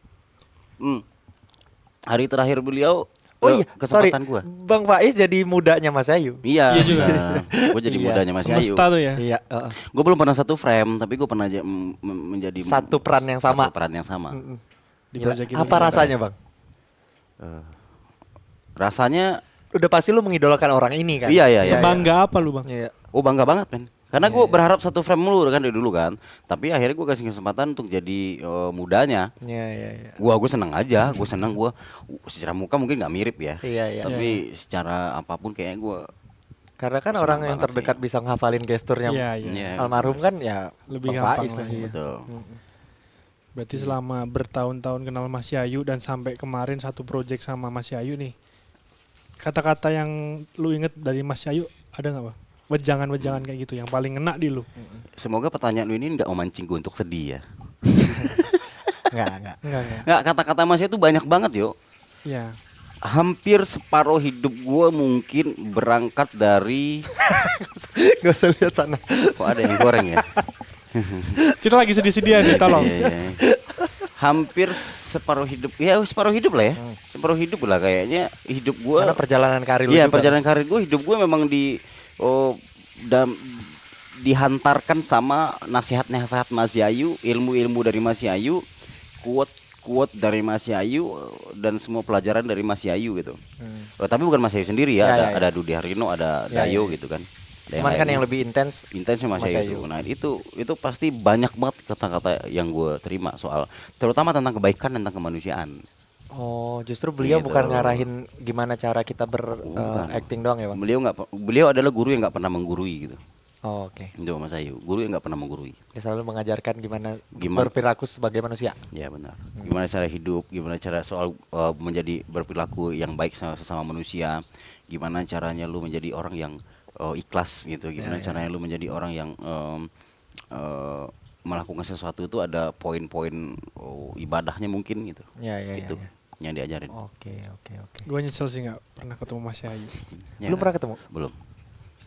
Hari terakhir beliau Oh iya, sorry. kesempatan gua. Bang Faiz jadi mudanya Mas Ayu. Iya, Iya juga. Gue jadi Iya. mudanya Mas Yayu. Semesta tuh ya. Iya, Gue belum pernah satu frame, tapi gue pernah menjadi Satu peran yang sama. Satu peran yang sama. Di Gila. project itu Apa juga. rasanya, Bang? Rasanya, Udah pasti lu mengidolakan orang ini kan? iya. Sebangga apa lu Bang? Iya. Oh bangga banget men. Karena gue berharap satu frame mulu kan dari dulu kan. Tapi akhirnya gue kasih kesempatan untuk jadi mudanya. Iya. Gue seneng aja, gue seneng gue. Secara muka mungkin nggak mirip ya. Iya. Tapi secara apapun kayaknya gue. Karena kan Senang orang yang banget terdekat sih. bisa ngafalin gesturnya Iya. Iya. almarhum kan ya Lebih Bang gampang Faiz lah, lah. iya. Betul. Berarti selama bertahun-tahun kenal Mas Yayu dan sampai kemarin satu project sama Mas Yayu nih. Kata-kata yang lu inget dari Mas Yayu ada nggak Bang? Wejangan-wejangan kayak gitu yang paling ngena di lu. Semoga pertanyaan lu ini nggak memancing gue untuk sedih ya. Enggak. Enggak. Nggak, kata-kata Mas itu banyak banget yo. Ya. Hampir separuh hidup gue mungkin berangkat dari Gak usah lihat sana. kok ada yang goreng ya. Kita lagi sedih-sedihan nih, tolong. Iya. Hampir separuh hidup lah ya. Separuh hidup lah kayaknya hidup gue. Karena perjalanan karir lu Iya juga. perjalanan karir gue, hidup gue memang dihantarkan sama nasihat-nasihat Mas Yayu, ilmu-ilmu dari Mas Yayu, quote dari Mas Yayu dan semua pelajaran dari Mas Yayu gitu. Tapi bukan Mas Yayu sendiri ya, Ya. ada Dude Harlino, ada Ya, Dayo ya. gitu kan. Ada Cuman kan lainnya. yang lebih intens Intensnya Mas Mas Yayu. Yayu. Nah itu pasti banyak banget kata-kata yang gue terima soal terutama tentang kebaikan, tentang kemanusiaan. Oh, justru beliau Gitu. bukan ngarahin gimana cara kita Bukan. acting doang ya, Bang? Beliau adalah guru yang nggak pernah menggurui gitu. Oh, oke. Itu Mas Yayu, guru yang nggak pernah menggurui. Dia selalu mengajarkan gimana Gimana? berperilaku sebagai manusia. Ya benar. Gimana cara hidup, gimana cara soal menjadi berperilaku yang baik sama sesama manusia, gimana caranya lu menjadi orang yang ikhlas gitu, gimana caranya lu menjadi orang yang melakukan sesuatu itu ada poin-poin ibadahnya mungkin gitu. Ya. Itu yang diajarin. Oke. Gue nyesel sih nggak pernah ketemu Mas Yayu Ya Belum kan? pernah ketemu? Belum.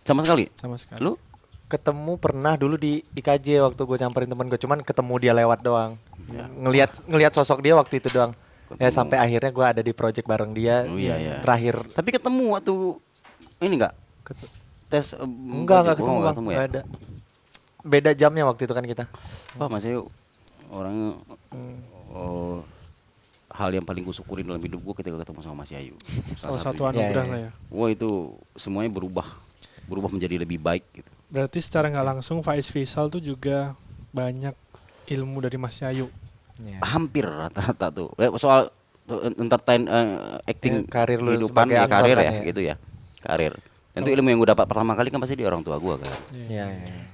Sama sekali. sama sekali. Lu? Ketemu pernah dulu di KJ waktu gue nyamperin temen gue, cuman ketemu dia lewat doang. Ngelihat sosok dia waktu itu doang. Ya Ketemu. sampai akhirnya gue ada di project bareng dia. Oh, iya. Terakhir Tapi ketemu waktu ini enggak? Tes enggak ketemu, Bang. ketemu ya? Nggak ada. Beda jamnya waktu itu kan kita. Wah Mas Ayu orangnya hal yang paling gue syukurin dalam hidup gue ketika ketemu sama Mas Yayu. Salah satu satunya. anugerah Iya. lah ya. Wah itu semuanya berubah menjadi lebih baik gitu. Berarti secara nggak langsung Faiz Faisal tuh juga banyak ilmu dari Mas Yayu. Ya. Hampir rata-rata tuh. Soal entertain acting Ya, karir lu kehidupan sebagai ya aktor karir kan ya, ya. gitu ya. Karir. Itu ilmu yang gue dapat pertama kali kan pasti di orang tua gue kan. Ya.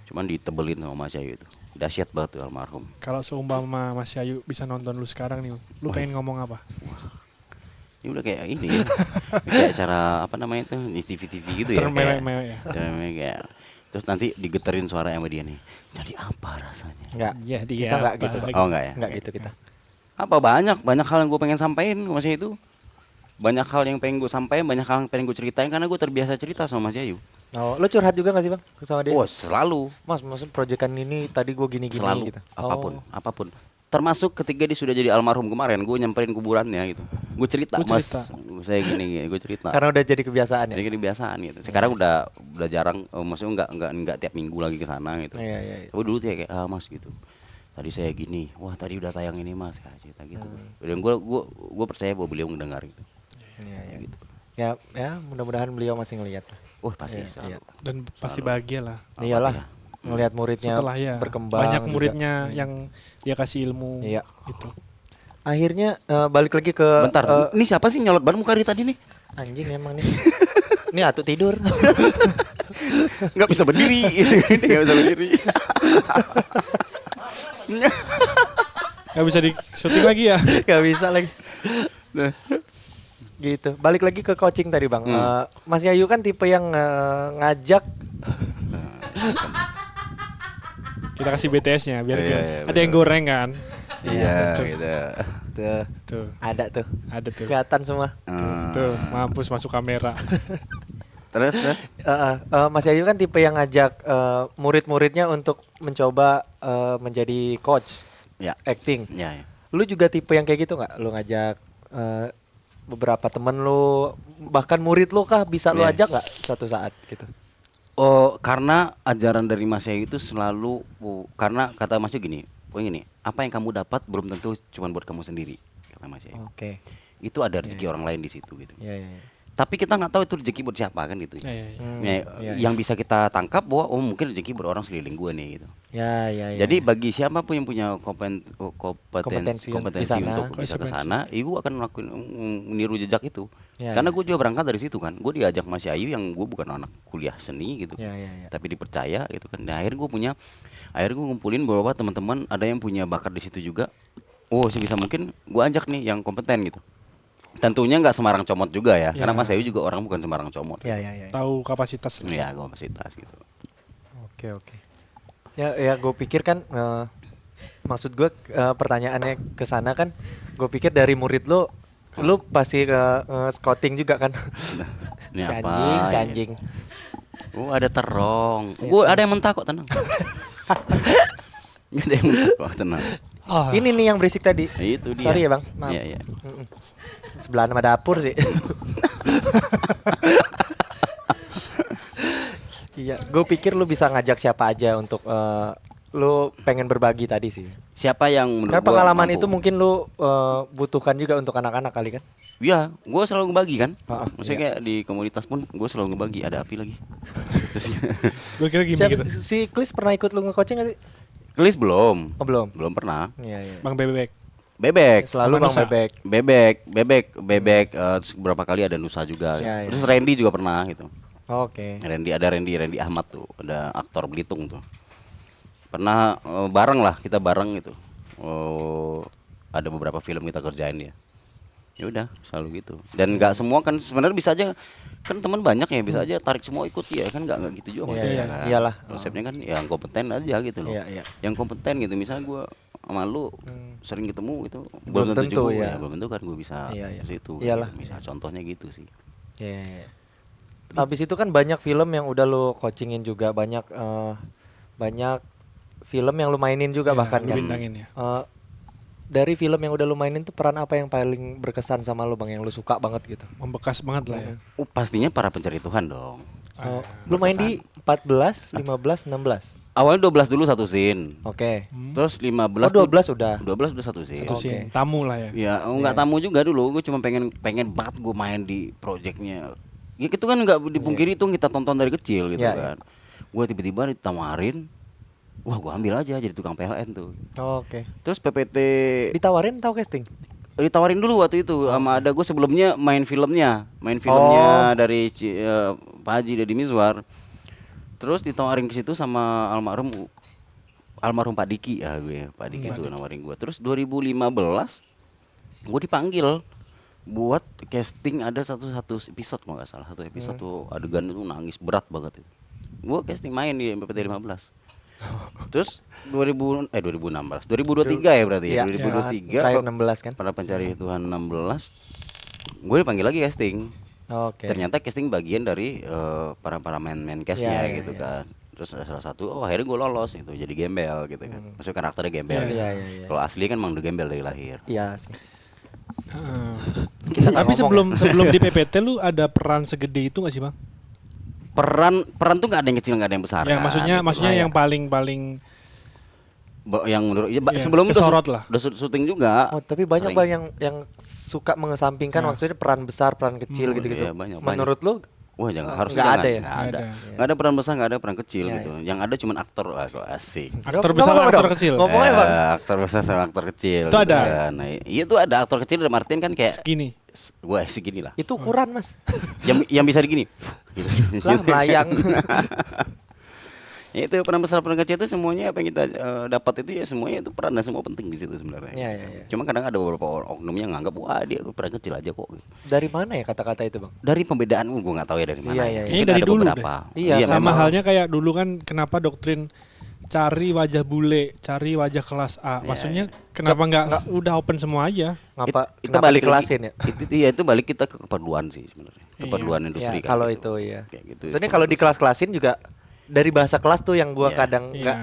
Cuman ditebelin sama Mas Yayu itu. Dahsyat banget tuh almarhum. Kalau seumpama Mas Yayu bisa nonton lu sekarang nih, lu pengen ngomong apa? Ini udah kayak ini ya. Kayak cara apa namanya itu di TV-TV gitu ya. Termewek-mewek ya. Termewek kayak. Terus nanti digeterin suara sama dia nih. Jadi apa rasanya? Enggak. Jadi Kita nggak gitu, Bang. Oh enggak ya? Enggak gitu kita. Apa banyak hal yang gue pengen sampein Mas Yayu itu. Banyak hal yang pengen gue sampaikan, banyak hal yang pengen gue ceritain karena gue terbiasa cerita sama Mas Yayu. Oh, lo curhat juga gak sih, Bang, sama dia? Wah selalu, Maksud proyekan ini tadi gue gini-gini selalu gitu. apapun. Termasuk ketika dia sudah jadi almarhum kemarin, gue nyamperin kuburannya gitu. Gue cerita, Lu Mas, cerita. saya gini gue cerita. Karena udah jadi kebiasaan ya. Jadi kebiasaan gitu. Sekarang udah jarang, maksudnya enggak tiap minggu lagi ke sana gitu. Iya. Tapi dulu tuh kayak Mas gitu. Tadi saya gini, wah tadi udah tayang ini Mas, kayak cerita gitu. Dan gue percaya bahwa beliau mendengar gitu. Iya. Gitu. Ya, mudah-mudahan beliau masih ngelihat. Wah pasti Iya, selalu. Dan pasti bahagia lah. Iyalah, ngelihat muridnya Setelah ya berkembang. banyak juga. muridnya yang dia kasih ilmu. Iya. Gitu. Akhirnya balik lagi ke Bentar, ini siapa sih nyolot ban muka dari tadi nih? anjing emang nih. Ini atuh tidur. Nggak bisa berdiri, nggak bisa berdiri. Gak bisa di syuting lagi ya. Gak bisa lagi. Gitu. Balik lagi ke coaching tadi Bang. Mas Yayu kan tipe yang ngajak. Kita kasih BTS-nya biar Iya, dia- iya, ada betul. yang goreng kan. Iya, betul. gitu. Tuh, Tuh, ada tuh. ada tuh. Kelihatan semua. Tuh, mampus masuk kamera. Terus Mas Yayu kan tipe yang ngajak murid-muridnya untuk mencoba menjadi coach ya, acting. ya. Lu juga tipe yang kayak gitu nggak? Lu ngajak beberapa temen lu, bahkan murid lu kah bisa lu Iya. ajak nggak suatu saat gitu? Oh, karena ajaran dari Mas Yayu itu selalu karena kata Mas Yayu gini, gini, apa yang kamu dapat belum tentu cuma buat kamu sendiri, kata Mas Yayu. Oke. Itu ada rezeki orang lain di situ gitu. Iya. Tapi kita nggak tahu itu rezeki buat siapa kan gitu. Ya, ya, ya. Ya, yang bisa kita tangkap bahwa mungkin rezeki buat orang sekeliling gue nih gitu. Ya. Jadi bagi siapapun yang punya kompetensi Kompetensi di sana. untuk bisa ke sana, ibu akan melakukan meniru jejak itu. Ya, Karena ya. gue juga berangkat dari situ kan. Gue diajak Mas Yayu yang gue bukan anak kuliah seni gitu. Ya. Tapi dipercaya gitu kan. Nah, akhirnya gue ngumpulin beberapa teman-teman ada yang punya bakat di situ juga. Oh, sebisa mungkin gue ajak nih yang kompeten gitu. Tentunya nggak sembarang comot juga ya, karena Mas Yayu juga orang bukan sembarang comot. Ya. Tahu kapasitas. Ya, kapasitas gitu. Oke. Ya gue pikir kan maksud gue pertanyaannya ke sana kan, gue pikir dari murid lu pasti ke scouting juga kan. Ini Si apa? anjing. Ada terong. Gue ada yang mentah kok, tenang. Ada yang mentah kok, tenang. Ini nih yang berisik tadi. Itu dia. Sorry ya Bang, maaf. Iya. Sebelah nama dapur sih. Iya, gue pikir lu bisa ngajak siapa aja untuk lu pengen berbagi tadi sih. Siapa yang menurut Karena gua pengalaman mampu? itu mungkin lu butuhkan juga untuk anak-anak kali kan? Iya, gue selalu ngebagi kan. Ah, Maksudnya kayak di komunitas pun gue selalu ngebagi. Ada api lagi. Gue kira gimmick gitu. Si Klis pernah ikut lu nge-coaching gak sih? Kelis belum. Oh, belum. Belum pernah. Iya. Bang Bebek. Bebek. Selalu Sama Bang Nusa. Bebek. Bebek. Terus beberapa kali ada Nusa juga. Iya, iya. Terus Randy juga pernah gitu. Oke. Randy Ahmad tuh, ada aktor Belitung tuh. Pernah bareng lah, kita bareng gitu. Ada beberapa film kita kerjain ya. Ya udah, selalu gitu. Dan nggak semua kan sebenarnya bisa aja, kan teman banyak ya bisa aja tarik semua ikut ya kan, nggak gitu juga Iya, maksudnya iya. kan. Iyalah. Konsepnya kan yang kompeten aja gitu loh. Iya. Yang kompeten gitu, misalnya gue sama lu sering ketemu gitu, Belum tentu, juga, ya. belum tentu kan gue bisa Iya. ke situ. Iyalah. Bisa contohnya gitu sih. Iya. Habis itu kan banyak film yang udah lu coachingin juga, banyak film yang lu mainin juga Iya, bahkan lu kan. bintangin ya. Dari film yang udah lu mainin tuh peran apa yang paling berkesan sama lu Bang, yang lu suka banget gitu? Membekas banget lah ya. Pastinya para pencari Tuhan dong. Lu main di 14, 15, 16. Awalnya 12 dulu satu scene. Oke. Terus Oh 15 12 udah. 12 udah satu scene. Satu Oke. scene. Tamu lah ya. Ya, enggak tamu juga dulu. Gue cuma pengen banget gue main di projectnya. Ya itu kan enggak dipungkiri itu kita tonton dari kecil gitu Iya, kan. Gue tiba-tiba ditawarin, wah gue ambil aja jadi tukang PLN tuh. Oke. Terus PPT Ditawarin tahu casting? ditawarin dulu waktu itu sama ada gue sebelumnya main filmnya dari Pak Haji Deddy Mizwar. Terus ditawarin ke situ sama almarhum Pak Diki ya Pak Diki itu nawarin gue. Terus 2015 gue dipanggil buat casting, ada satu episode kalau nggak salah, satu episode tuh adegan itu nangis berat banget itu. Gue casting main di MPT 15. Terus 2016 2023 ya berarti ya, 2023 Terakhir 16 kan? pada pencari Tuhan 16 gue dipanggil lagi casting. Oke. Ternyata casting bagian dari para main castnya Ya, gitu kan. Terus ada salah satu, akhirnya gue lolos itu jadi gembel gitu kan. Maksudnya karakternya gembel. Iya, gitu. iya. Kalau asli kan emang udah gembel dari lahir. Iya sih. Kita nggak Tapi ngomong sebelum di PPT lu ada peran segede itu nggak sih bang? Peran tuh nggak ada yang kecil, nggak ada yang besar. Ya kan, maksudnya gitu. yang paling Yang menurut Ya, sebelum itu kesorot lah. udah syuting juga. Oh, tapi banyak Sering. bang yang suka mengesampingkan maksudnya peran besar, peran kecil gitu-gitu. iya, banyak. Menurut lu Wah jangan, harus nggak ada ya? nggak ada. Nggak Nggak ada peran besar, nggak ada peran kecil Iya, gitu. Yang ada cuma aktor. Wah, kok asik. aktor Nggak besar apa-apa aktor dong. kecil. Ngomongnya bang. Aktor besar sama aktor kecil. Itu ada? Gitu. Nah, iya tuh ada aktor kecil dalam artian kan kayak Segini. gue segini lah. Itu ukuran mas. Yang bisa digini. Gitu. Lah melayang. Ya, itu peran besar peran kecil itu semuanya apa yang kita dapat itu ya semuanya itu peran dan semua penting di situ sebenarnya. Iya, iya, iya. Cuma kadang ada beberapa oknum yang nganggap wah dia peran kecil aja kok. Gitu. Dari mana ya kata-kata itu bang? Dari pembedaan gue nggak tahu ya dari mana. Iya, ya. iya, iya. Ini Mungkin dari ada dulu beberapa. deh. Iya, Sama memang. halnya kayak dulu kan kenapa doktrin cari wajah bule, cari wajah kelas A. Maksudnya kenapa nggak udah open semua aja? Ngapa? Kita kenapa balik dikelasin ya? Iya itu balik kita ke keperluan sih sebenarnya. Iya. Keperluan industri Ya, kan kalau gitu. itu ya. Kayak gitu. Sebenarnya kalau di kelas-kelasin juga dari bahasa kelas tuh yang gua Iya. kadang Iya. enggak.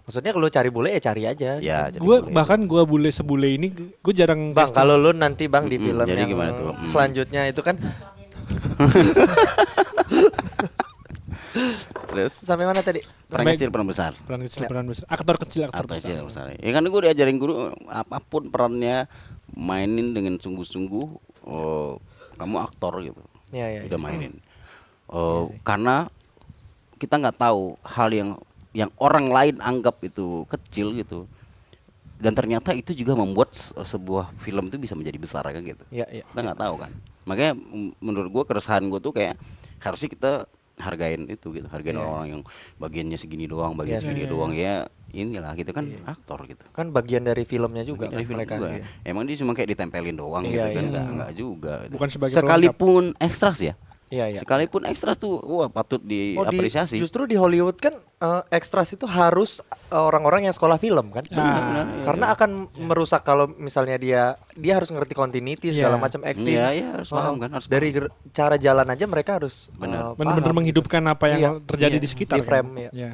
Maksudnya kalau cari bule ya cari aja. Ya, jadi Gue boleh. bahkan gue bule sebule ini gue jarang Bang, casting. kalau lu nanti bang di Mm-mm, film jadi yang gimana tuh? selanjutnya itu kan Terus sampai mana tadi? peran Sampai- kecil peran besar. peran kecil peran besar, aktor kecil aktor Apa besar. aja besar. Ya kan gue diajarin guru apapun perannya mainin dengan sungguh-sungguh. Oh, kamu aktor gitu. Ya, ya, Udah ya. mainin. Oh, karena kita nggak tahu hal yang orang lain anggap itu kecil gitu. Dan ternyata itu juga membuat sebuah film itu bisa menjadi besar kan gitu. Iya, iya. Kita nggak tahu kan. Makanya menurut gue keresahan gue tuh kayak harusnya kita hargain itu gitu, hargain Iya. orang-orang yang bagiannya segini doang, bagian Iya, segini iya, doang ya inilah gitu kan aktor gitu. Kan bagian dari filmnya juga Dari kan film mereka. juga. Iya. Emang dia cuma kayak ditempelin doang Iya, gitu kan iya. enggak juga. gitu. Bukan sebagai sekalipun ekstras ya. Iya, iya. Sekalipun ekstras tuh wah patut diapresiasi. Justru di Hollywood kan ekstras itu harus orang-orang yang sekolah film kan. Ah, Karena akan merusak kalau misalnya dia harus ngerti continuity segala Iya. macam acting. Iya, iya, harus paham kan, harus Dari cara jalan aja mereka harus Benar. Benar-benar paham. menghidupkan apa yang Iya, terjadi iya, di sekitar di frame, kan? iya. Ya.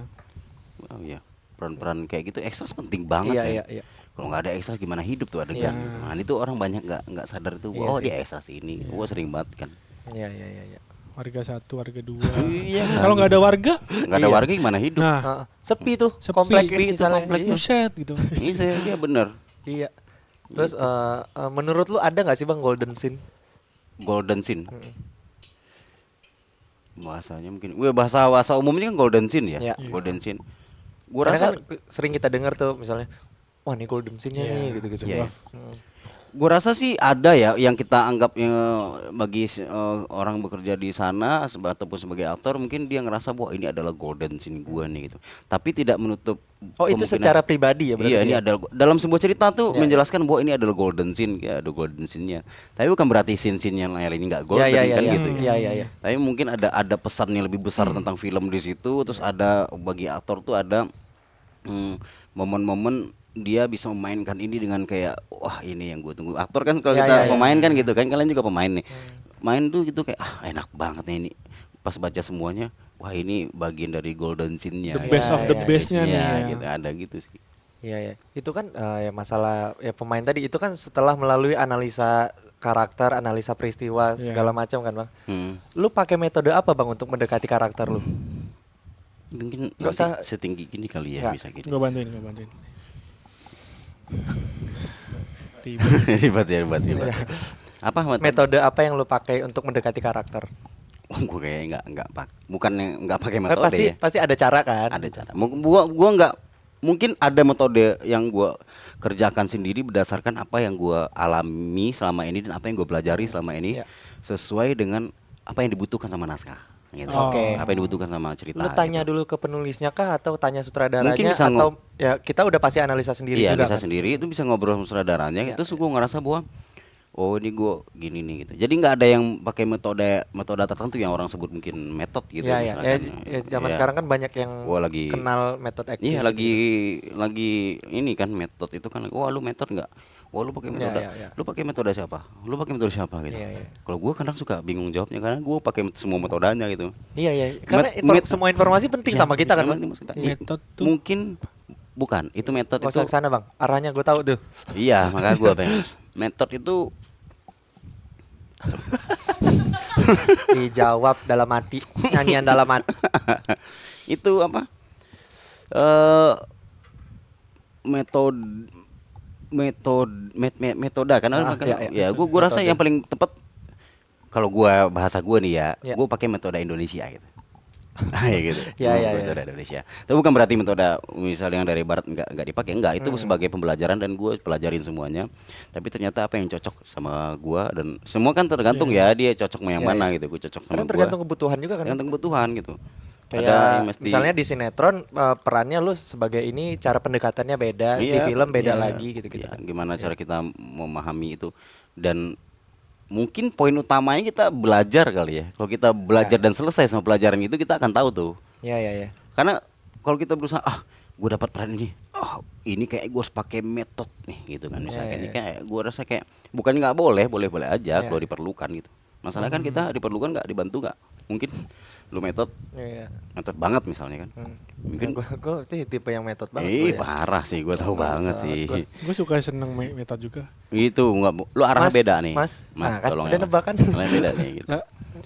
Oh iya, peran-peran kayak gitu ekstras penting banget Iya, kan. iya, iya. Kalau nggak ada ekstras gimana hidup tuh adegan. Iya. Nah, itu orang banyak nggak sadar tuh. Iya Oh, sih. dia ekstras ini. Gua sering banget kan. Iya, iya, iya, iya. Warga 1, warga 2. Iya. Kalau nggak ada warga, Nggak ada Iya. warga gimana hidup? nah, Sepi tuh, Sepi. komplek Sepi itu misalnya. komplek Iya. buset gitu. Ini saya dia bener. Iya. Terus menurut lu ada nggak sih bang golden scene? Golden scene. Bahasanya mungkin. Bahasa umumnya kan golden scene ya. Iya. Golden scene. Gua Karena rasa kan sering kita dengar tuh misalnya, wah ini golden scene-nya Iya. nih gitu-gitu. Iya. Hmm. Gue rasa sih ada ya yang kita anggap bagi orang bekerja di sana ataupun sebagai aktor mungkin dia ngerasa bahwa ini adalah golden scene gue nih gitu. Tapi tidak menutup Oh itu kemungkinan- secara pribadi ya berarti? Iya, ini ya? adalah dalam sebuah cerita tuh Ya. menjelaskan bahwa ini adalah golden scene, ya ada golden scene-nya. Tapi bukan berarti scene-scene yang lain ini nggak golden Iya, iya, kan iya. gitu. Iya, iya, iya. Tapi mungkin ada pesan yang lebih besar tentang film di situ, terus ada bagi aktor tuh ada momen-momen dia bisa memainkan ini dengan kayak wah ini yang gue tunggu. Aktor kan kalau Ya, kita ya, ya. pemain kan gitu kan, kalian juga pemain nih. Main tuh gitu kayak enak banget nih ini. Pas baca semuanya, wah ini bagian dari golden scene-nya. The best of the best-nya nih, Ya, ya. gitu ada gitu sih. Iya ya. Itu kan ya masalah ya pemain tadi itu kan setelah melalui analisa karakter, analisa peristiwa Iya. segala macam kan bang. Hmm. Lu pakai metode apa bang untuk mendekati karakter lu? Mungkin Nggak nanti usah- setinggi gini kali ya Nggak. bisa gini. Gue bantuin. Ribet. Ribet ya, ribet. Apa Metode apa yang lu pakai untuk mendekati karakter? gue kayak nggak pak, bukan nggak pakai Kan metode pasti ya. pasti ada cara kan? Ada cara. Gua nggak mungkin ada metode yang gua kerjakan sendiri berdasarkan apa yang gua alami selama ini dan apa yang gua pelajari selama ini Iya. sesuai dengan apa yang dibutuhkan sama naskah. Gitu. Oke. Apa yang dibutuhkan sama cerita. Lu tanya gitu. dulu ke penulisnya kah atau tanya sutradaranya Mungkin bisa atau ya kita udah pasti analisa sendiri Iya juga bisa kan? sendiri itu bisa ngobrol sama saudaranya Iya. itu gue ngerasa bahwa oh ini gue gini nih gitu jadi nggak ada yang pakai metode tertentu yang orang sebut mungkin metode gitu Iya, iya. misalkan. Ya, zaman Iya. sekarang kan banyak yang Wah, lagi- kenal metode acting. Iya lagi ini kan metode itu kan wah lu metode nggak wah lu pakai metode Iya, iya. lu pakai metode siapa lu pakai metode siapa gitu Iya, iya. kalau gue kadang suka bingung jawabnya karena gue pakai semua metodenya gitu. Iya iya. Karena semua informasi penting sama kita kan. Bang? Iya. Metode tuh- Mungkin bukan itu metode Gak itu usah ke sana bang. Arahnya gue tahu tuh. iya makanya gue pengen metode itu Dijawab dalam hati, nyanyian dalam hati. Itu apa? Eh metoda kan Iya, gue rasa metode. yang paling tepat kalau gua bahasa gua nih ya, Ya. gue pakai metode Indonesia gitu. Ya gitu. Ya. Metode Indonesia. Tapi bukan berarti metode misalnya yang dari barat nggak dipakai, enggak, itu sebagai pembelajaran dan gue pelajarin semuanya. Tapi ternyata apa yang cocok sama gua dan semua kan tergantung ya dia cocok sama yang Iya, mana iya. gitu. Gue cocok sama Karena gua. tergantung kebutuhan juga kan. Tergantung kebutuhan gitu. Kayak Ada yang mesti misalnya di sinetron perannya lu sebagai ini, cara pendekatannya beda, di Iya, film beda iya, lagi gitu-gitu iya. kan. Gimana cara kita memahami itu dan mungkin poin utamanya kita belajar kali ya. Kalau kita belajar dan selesai sama pelajaran itu kita akan tahu tuh. Iya. Karena kalau kita berusaha gue dapat peran ini, ini kayak gue harus pakai metode nih gitu kan. Misalnya Iya, ini iya. kayak gue rasa kayak bukannya nggak boleh, boleh aja Iya. kalau diperlukan gitu. Masalah kan kita diperlukan nggak, dibantu nggak? Mungkin lu metode Iya. banget misalnya kan. Mungkin Gue tipe yang metode banget. gua ya. parah sih, gue tahu banget sih. Gue suka seneng metode juga. Itu nggak, lu arahnya Mas, beda nih. Mas. Nah, kan tolong udah ya, Mas. nebak kan? Arahnya beda nih gitu. Lah,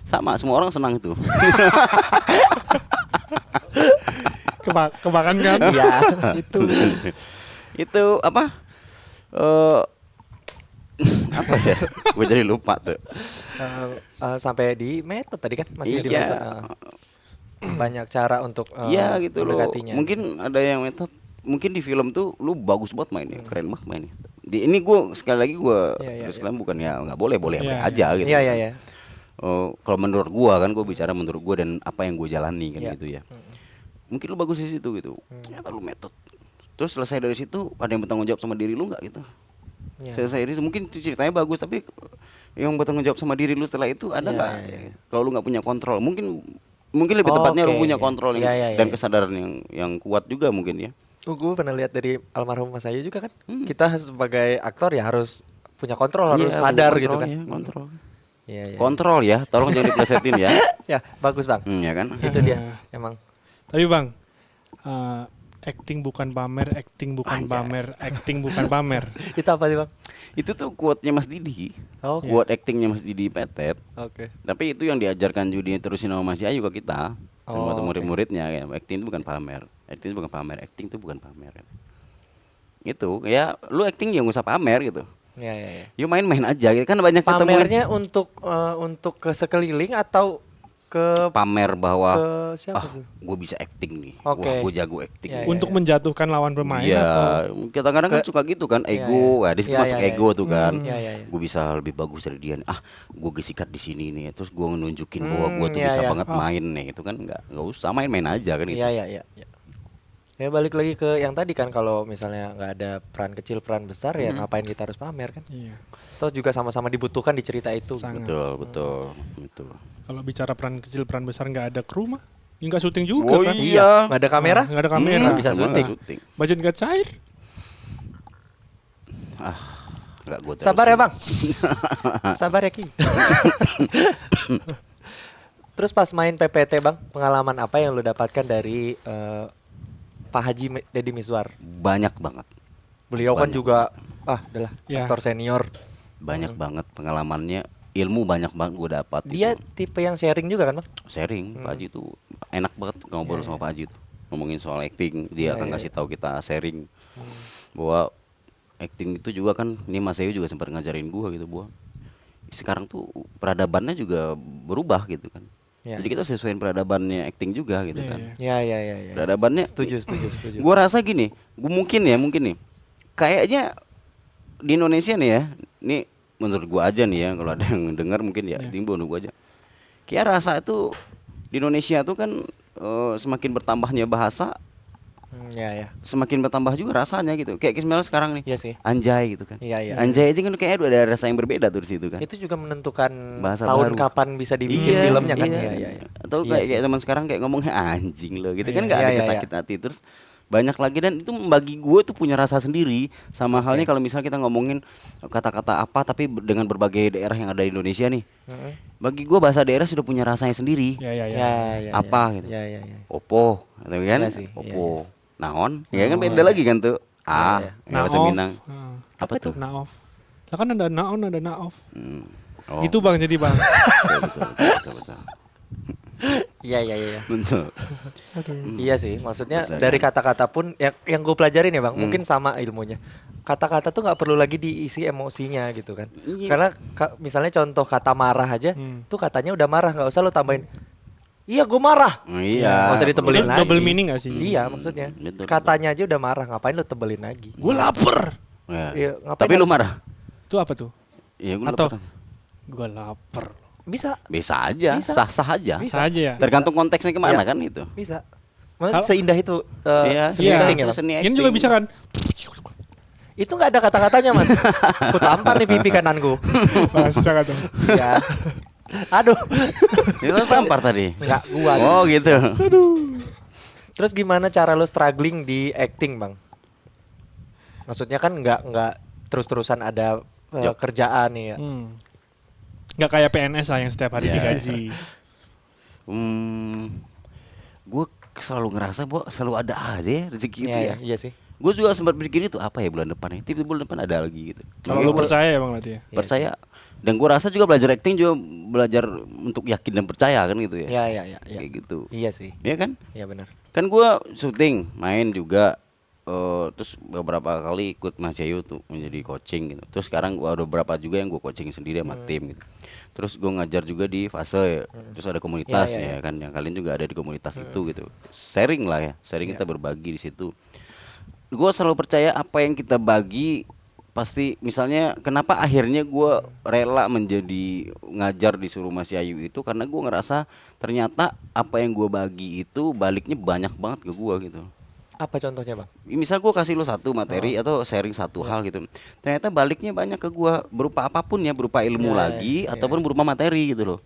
Sama, semua orang senang itu. kebakan kan? Iya. Itu. Itu apa? Apa ya? Gue jadi lupa tuh. Sampai di metode tadi kan masih di Iya. metode. Banyak cara untuk Iya gitu loh. mendekatinya. Mungkin ada yang metode. Mungkin di film tuh lu bagus banget mainnya, keren banget mainnya. Ini gue sekali lagi gue Iya, terus kalian bukan ya nggak boleh Iya, aja gitu. Iya. Kalau menurut gua kan gue bicara menurut gua dan apa yang gue jalani kan Iya. gitu ya. Mungkin lu bagus di situ gitu. Ternyata lu metode. Terus selesai dari situ ada yang bertanggung jawab sama diri lu nggak gitu. Iya. Selesai dari situ mungkin itu ceritanya bagus tapi yang bertanggung jawab sama diri lu setelah itu ada Iya, nggak? iya. Kalau lu nggak punya kontrol, mungkin lebih tepatnya lu Oke. punya kontrol Iya, dan iya. kesadaran yang kuat juga mungkin ya. Gue pernah lihat dari almarhum Mas Ayu juga kan. Kita sebagai aktor ya harus punya kontrol, harus Iya, sadar kontrol gitu kan. ya, kontrol. Iya. Kontrol ya, tolong jangan diplesetin ya. Ya, bagus Bang. Ya kan? Itu dia emang. Tapi bang, acting bukan pamer, acting bukan Anjay. pamer, acting bukan pamer. Itu apa sih Bang? Itu tuh quote-nya Mas Didi. Oh, Quote actingnya Mas Didi Petet. Oke. Tapi itu yang diajarkan Judi terusin sama Mas Ayu ke kita. Dan Oh, buat oke. murid-muridnya ya, acting itu bukan pamer. Acting itu bukan pamer, acting itu bukan pamer. Itu ya lu acting ya nggak usah pamer gitu. Iya. Yuk main-main aja gitu. Kan banyak ketemu Pamernya untuk ke sekeliling atau ke pamer bahwa siapa tuh? gue bisa acting nih. Oke. Wah, gue jago acting. Iya, Untuk menjatuhkan lawan pemain Iya, atau kadang-kadang kan Ke- suka gitu kan, Iya, ego. iya. Nah, di situ Iya, masuk iya, ego iya. tuh kan. Iya. Gue bisa lebih bagus dari dia. Gue gesikat di sini nih. Terus gue nunjukin bahwa gue tuh Iya, bisa iya. banget main nih. Itu kan nggak usah main-main aja kan gitu. Iya. Ya balik lagi ke yang tadi kan, kalau misalnya nggak ada peran kecil peran besar ya ngapain kita harus pamer kan? iya. Toh juga sama-sama dibutuhkan di cerita itu. Sangat. Betul. Kalau bicara peran kecil peran besar nggak ada kru mah, ya nggak syuting juga Oh kan? iya. Nggak ada kamera? Nggak ada kamera. Nggak bisa Semua syuting. syuting. Budget nggak cair. Nggak gue Sabar ya Bang. Sabar ya Ki. Terus pas main PPT Bang, pengalaman apa yang lu dapatkan dari Pak Haji Deddy Mizwar? Banyak banget. Beliau kan Banyak. juga adalah Ya. aktor senior. Banyak banget pengalamannya. Ilmu banyak banget gue dapat. Dia itu. tipe yang sharing juga kan Bang? Sharing. Pak Haji tuh enak banget ngobrol sama Pak Haji tuh. Ngomongin soal acting, dia akan kasih tahu kita sharing bahwa acting itu juga kan, ini Mas Ayu juga sempat ngajarin gua gitu bahwa sekarang tuh peradabannya juga berubah gitu kan. Ya. Jadi kita sesuaiin peradabannya acting juga gitu Iya, kan. iya. Ya. Peradabannya Setuju. gua rasa gini, mungkin nih kayaknya di Indonesia nih ya, ini menurut gua aja nih ya, kalau ada yang dengar mungkin ya timbul gua aja. Kayak rasa itu di Indonesia tuh kan semakin bertambahnya bahasa, Ya. semakin bertambah juga rasanya gitu. Kayak misalnya sekarang nih, Iya sih. anjay gitu kan. Iya. Anjay aja kan kayaknya udah ada rasa yang berbeda tuh di situ kan. Itu juga menentukan Bahasa tahun baru. kapan bisa dibikin filmnya kan? Iya. Atau Iya kayak zaman sekarang kayak ngomongnya anjing loh gitu kan, Iya, nggak ada iya, sakit hati. Terus banyak lagi, dan itu bagi gue tuh punya rasa sendiri. Sama halnya kalau misalnya kita ngomongin kata-kata apa tapi dengan berbagai daerah yang ada di Indonesia nih. Bagi gue bahasa daerah sudah punya rasanya sendiri. Ya. Ya. Apa gitu. Ya. Opo, gitu kan? Iya sih, Opo. Naon? Ya kan beda lagi kan tuh. Bahasa Naof. Minang. Apa tuh? Naof. Lah kan ada naon, ada naof. Oh. Gitu Bang jadi Bang. Betul. Iya. Betul. Iya sih, maksudnya Betul, dari kan? kata-kata pun yang gue pelajarin ya bang, mungkin sama ilmunya. Kata-kata tuh nggak perlu lagi diisi emosinya gitu kan. Iya. Karena misalnya contoh kata marah aja, tuh katanya udah marah, nggak usah lo tambahin. Iya, gue marah. Iya. Nggak usah ditebelin Itu lagi. double meaning nggak sih? Iya, maksudnya. Betul, Katanya aja udah marah, ngapain lo tebelin lagi? Gue lapar. Ya. Iya, ngapain Tapi lu harus- marah? Itu apa tuh? Iya, gue Atau lapar. gue lapar. Bisa, Bisa aja, Bisa. sah-sah aja. Bisa. Saja ya. Tergantung konteksnya kemana Iya. kan itu. bisa. Mas Hal- seindah itu Iya, seni iya. acting ya, itu Bang? seni Ini juga acting. bisa kan? Itu nggak ada kata-katanya mas. Ku tampar nih pipi kananku. Mas jangan dong. Ya. Aduh. Itu tampar tadi. Nggak gua. Oh gitu. Terus gimana cara lo struggling di acting bang? Maksudnya kan nggak terus-terusan ada Yuk. kerjaan nih ya. Nggak kayak PNS lah yang setiap hari Iya, digaji. Gue selalu ngerasa bahwa selalu ada aja ya rezeki itu ya. Iya sih. Gue juga sempat berpikir itu apa ya bulan depan ya. Tiba-tiba bulan depan ada lagi gitu. Kalau Makanya lu gua percaya ya Bang berarti ya? percaya. Dan gue rasa juga belajar acting juga belajar untuk yakin dan percaya kan gitu ya. Iya. Kayak gitu. Iya sih. Iya kan? Iya benar. Kan gue syuting, main juga. Terus beberapa kali ikut Mas Yayu tuh menjadi coaching gitu. Terus sekarang gua ada beberapa juga yang gue coaching sendiri sama tim gitu. Terus gue ngajar juga di fase, terus ada komunitas Iya. ya kan, yang kalian juga ada di komunitas itu gitu. Sharing lah ya, sharing kita berbagi di situ. Gue selalu percaya apa yang kita bagi pasti, misalnya kenapa akhirnya gue rela menjadi ngajar disuruh Mas Yayu itu karena gue ngerasa ternyata apa yang gue bagi itu baliknya banyak banget ke gue gitu. Apa contohnya bang? Misal gue kasih lo satu materi atau sharing satu hal gitu, ternyata baliknya banyak ke gue berupa apapun ya, berupa ilmu lagi ataupun berupa materi gitu loh.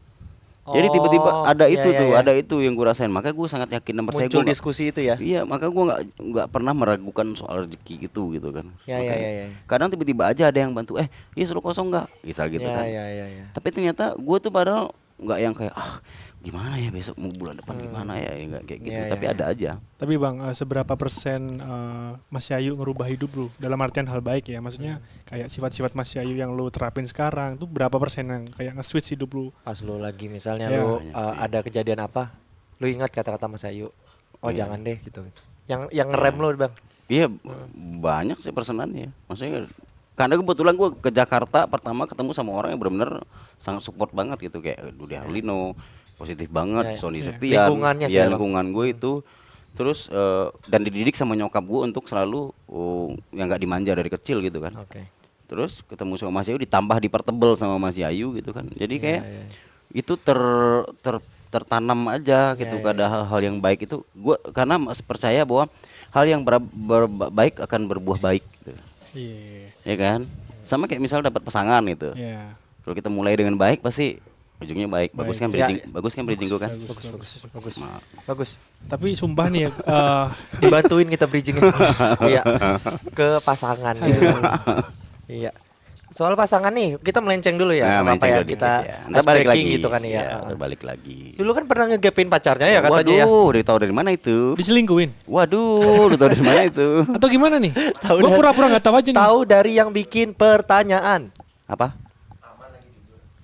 Jadi tiba-tiba ada itu tuh, ada itu yang gue rasain. Makanya gue sangat yakin dan percaya Muncul gue diskusi itu ya. iya, maka gue nggak pernah meragukan soal rezeki gitu kan. Iya. Kadang tiba-tiba aja ada yang bantu, suruh kosong nggak, misal gitu kan. Iya. Tapi ternyata gue tuh padahal nggak yang kayak gimana ya besok mau bulan depan gimana ya, nggak kayak gitu. Tapi ada aja. Tapi Bang, seberapa persen Mas Yayu ngerubah hidup lu? Dalam artian hal baik ya, maksudnya kayak sifat-sifat Mas Yayu yang lu terapin sekarang tuh berapa persen yang kayak nge-switch hidup lu? Pas lo lagi misalnya Iya. lo Banyak sih. ada kejadian apa, lo ingat kata-kata Mas Ayu. Oh Iya. jangan deh gitu. Yang ngerem lo bang. Iya, banyak sih persenannya. Maksudnya karena kebetulan gue ke Jakarta pertama ketemu sama orang yang benar-benar sangat support banget gitu, kayak Dude Harlino, positif banget, Iya, Sony iya. Septian, Lingkungannya sih ya ya, Bang. lingkungan gue itu. Terus dan dididik sama nyokap gue untuk selalu yang nggak dimanja dari kecil gitu kan. Oke. Terus ketemu sama Mas Yayu ditambah dipertebel sama Mas Yayu gitu kan. Jadi kayak itu tertanam aja gitu. Ada hal-hal yang baik itu gue karena percaya bahwa hal yang baik akan berbuah baik gitu. Iya. Ya kan? Sama kayak misal dapat pasangan gitu. Iya. Kalau kita mulai dengan baik pasti ujungnya baik. Bagus kan bridging, Ya. bagus kan bridging gue kan? Bagus. Ma- Bagus. Tapi sumpah nih ya, Dibantuin kita bridgingnya. Iya. Ke pasangan. Gitu. Iya. Soal pasangan nih, kita melenceng dulu ya. Nah, apa melenceng ya dulu kita dikit ya. Ntar balik icebreaking lagi gitu kan ya. Ntar balik lagi. Dulu kan pernah ngegapin pacarnya ya katanya ya. Waduh, tahu dari mana itu? diselingkuhin Waduh, lu tahu dari mana itu? atau gimana nih? Tahu Gua dari- pura-pura nggak tahu aja nih. Tahu dari yang bikin pertanyaan. Apa?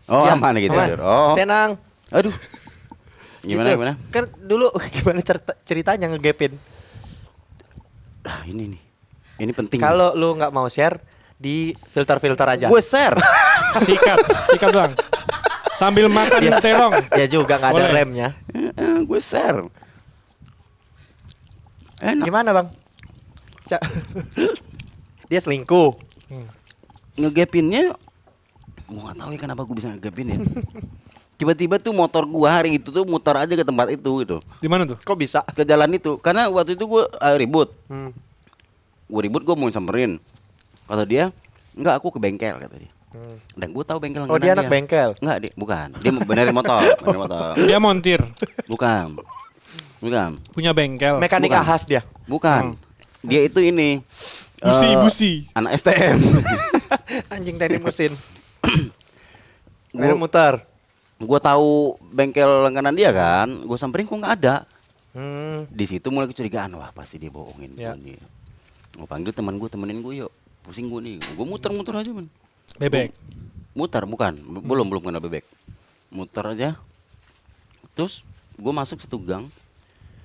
Oh, Ya, aman lagi aman. tidur. Oh. Tenang. Aduh. Gimana Gitu. gimana? Kan dulu gimana ceritanya ngegapin? Ini nih. Ini penting. Kalau lu nggak mau share, di filter-filter aja. gue share. Sikat Bang. Sambil makan terong. Ya juga nggak ada Boleh. remnya. Gue share. Enak. Gimana bang? Dia selingkuh. Ngegapinnya gua nggak tahu ya kenapa gue bisa ngegapin ya. Tiba-tiba tuh motor gua hari itu tuh muter aja ke tempat itu gitu. Di mana tuh? Kok bisa? Ke jalan itu. Karena waktu itu gua ribut. Hmm. Gue ribut, gue mau samperin. Kata dia, enggak, aku ke bengkel kata dia. Dan gue tahu bengkel Oh langganan dia anak bengkel. Enggak, dia bukan. Dia benerin motor, benerin motor. Dia montir. Bukan. Bukan. Punya bengkel. Mekanik Bukan. ahas dia. Bukan. Dia itu ini Busi. anak STM. Anjing teknik mesin. Mesin muter. Gue tahu bengkel langganan dia kan, gue samperin kok nggak ada. Di situ mulai kecurigaan, wah pasti dia bohongin. Ya. Gue panggil teman gue, temenin gue yuk. Pusing gue nih, gue muter-muter aja man. Bebek. muter bukan, belum kenal bebek. Muter aja. Terus gue masuk satu gang.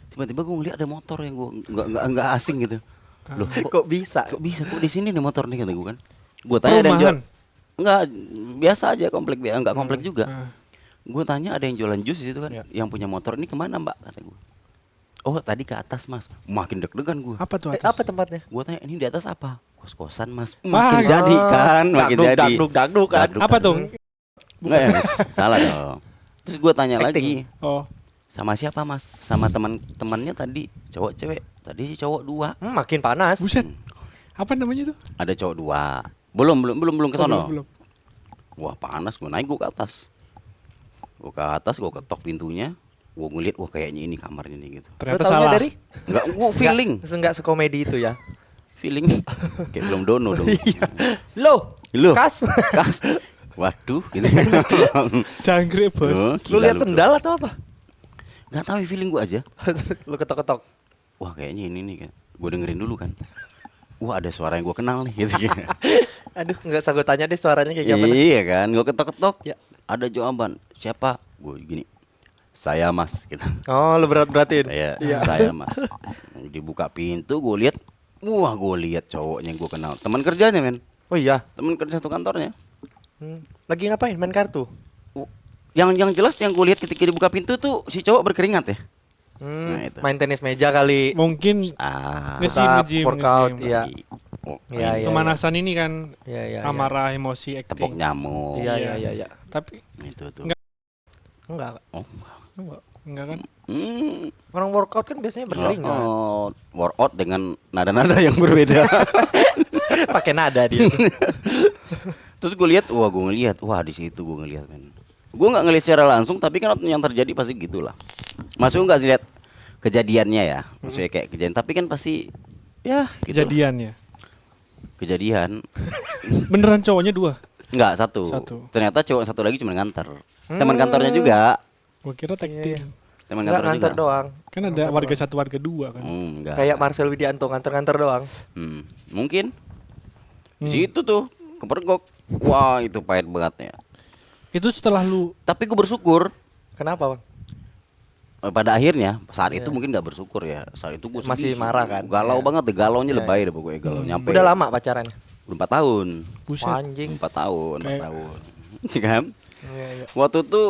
Tiba-tiba gue ngeliat ada motor yang gue nggak asing gitu. Loh, Kok bisa? kok di sini nih motor nih kata gue kan. Gue tanya ada yang jual. Perumahan? Enggak, biasa aja komplek, enggak komplek juga. Ah. Gue tanya ada yang jualan jus di situ kan. Ya. Yang punya motor ini kemana mbak kata gue. Oh tadi ke atas mas. Makin deg-degan gue. Apa tuh atas? Apa tempatnya? Gue tanya ini di atas apa? Kos-kosan mas. Wah, Makin jadi kan, makin Dagduk, jadi. dagduk kan. Dagduk. Apa tuh? Enggak ya, salah dong. Terus gue tanya lagi, Oh, sama siapa mas? Sama teman-temannya tadi cowok cewek. Tadi cowok 2. Makin panas. buset. Apa namanya tuh? Ada cowok 2. Belum ke sono. Belum. Wah panas, gue naik gue ke atas. Gue ke atas, gue ketok pintunya. Gue ngeliat, wah kayaknya ini kamarnya nih gitu. Lu Ternyata taunya salah. dari? Enggak, gue feeling. Enggak sekomedi itu ya. Feeling. Kayak belum dono dong. Lo, Loh. kas. Kas. Waduh gitu. Jangkrik bos. Loh, Lu gila lihat sendal atau apa? Gak tahu feeling gue aja. Lu ketok-ketok. Wah kayaknya ini nih kan. Gue dengerin dulu kan. Wah ada suara yang gue kenal nih gitu. Aduh, enggak usah gue tanya deh suaranya kayak gimana. Iya kan, gue ketok-ketok. Ya. Ada jawaban. Siapa? Gue gini. Saya mas gitu. Oh, lu berat-beratin. Iya, saya mas. Dibuka pintu, gue lihat. Wah, gue lihat cowoknya yang gue kenal. Teman kerjanya men. Oh iya. Teman kerja satu kantornya. Lagi ngapain? Main kartu? Yang jelas yang gue lihat ketika dibuka pintu tuh si cowok berkeringat ya. Nah, itu. Main tenis meja kali. Mungkin Ah. Nge-gym, workout, nge-gym. iya. Oh, Iya, iya. pemanasan ini kan Iya, iya. amarah, emosi, tepuk acting. nyamuk. Iya, Iya. iya, iya. Tapi Itu tuh. Enggak. Oh. enggak kan? Hmm. Orang workout kan biasanya berkeringat. Workout dengan nada-nada yang berbeda. Pakai nada dia. Terus gue lihat, wah di situ gue ngelihat men. Gue nggak ngelihat secara langsung, tapi kan yang terjadi pasti gitulah. Maksudnya nggak sih lihat kejadiannya ya, maksudnya kayak kejadian, tapi kan pasti ya gitu. Kejadian ya. Kejadian. Beneran cowoknya 2. Nggak satu. Ternyata cowok satu lagi cuma nganter. Teman kantornya juga. Gua kira tag team. Teman Enggak kantornya nganter juga. doang. Kan ada warga 1 warga 2 kan. Enggak. Kayak Marcel Widianto nganter-nganter doang. Mungkin. Di situ tuh kepergok. Wah itu pahit banget ya. Itu setelah lu Tapi gue bersyukur. Kenapa, Bang? Pada akhirnya saat itu mungkin nggak bersyukur ya. Saat itu gue Masih marah kan? Galau Iya. banget deh, galaunya Iya, lebay deh pokoknya galau nyampe. Udah lama pacarannya? Udah 4 tahun. buset. Anjing. 4 tahun, 4 Kayak- tahun. Iya kan? Iya, iya. Waktu itu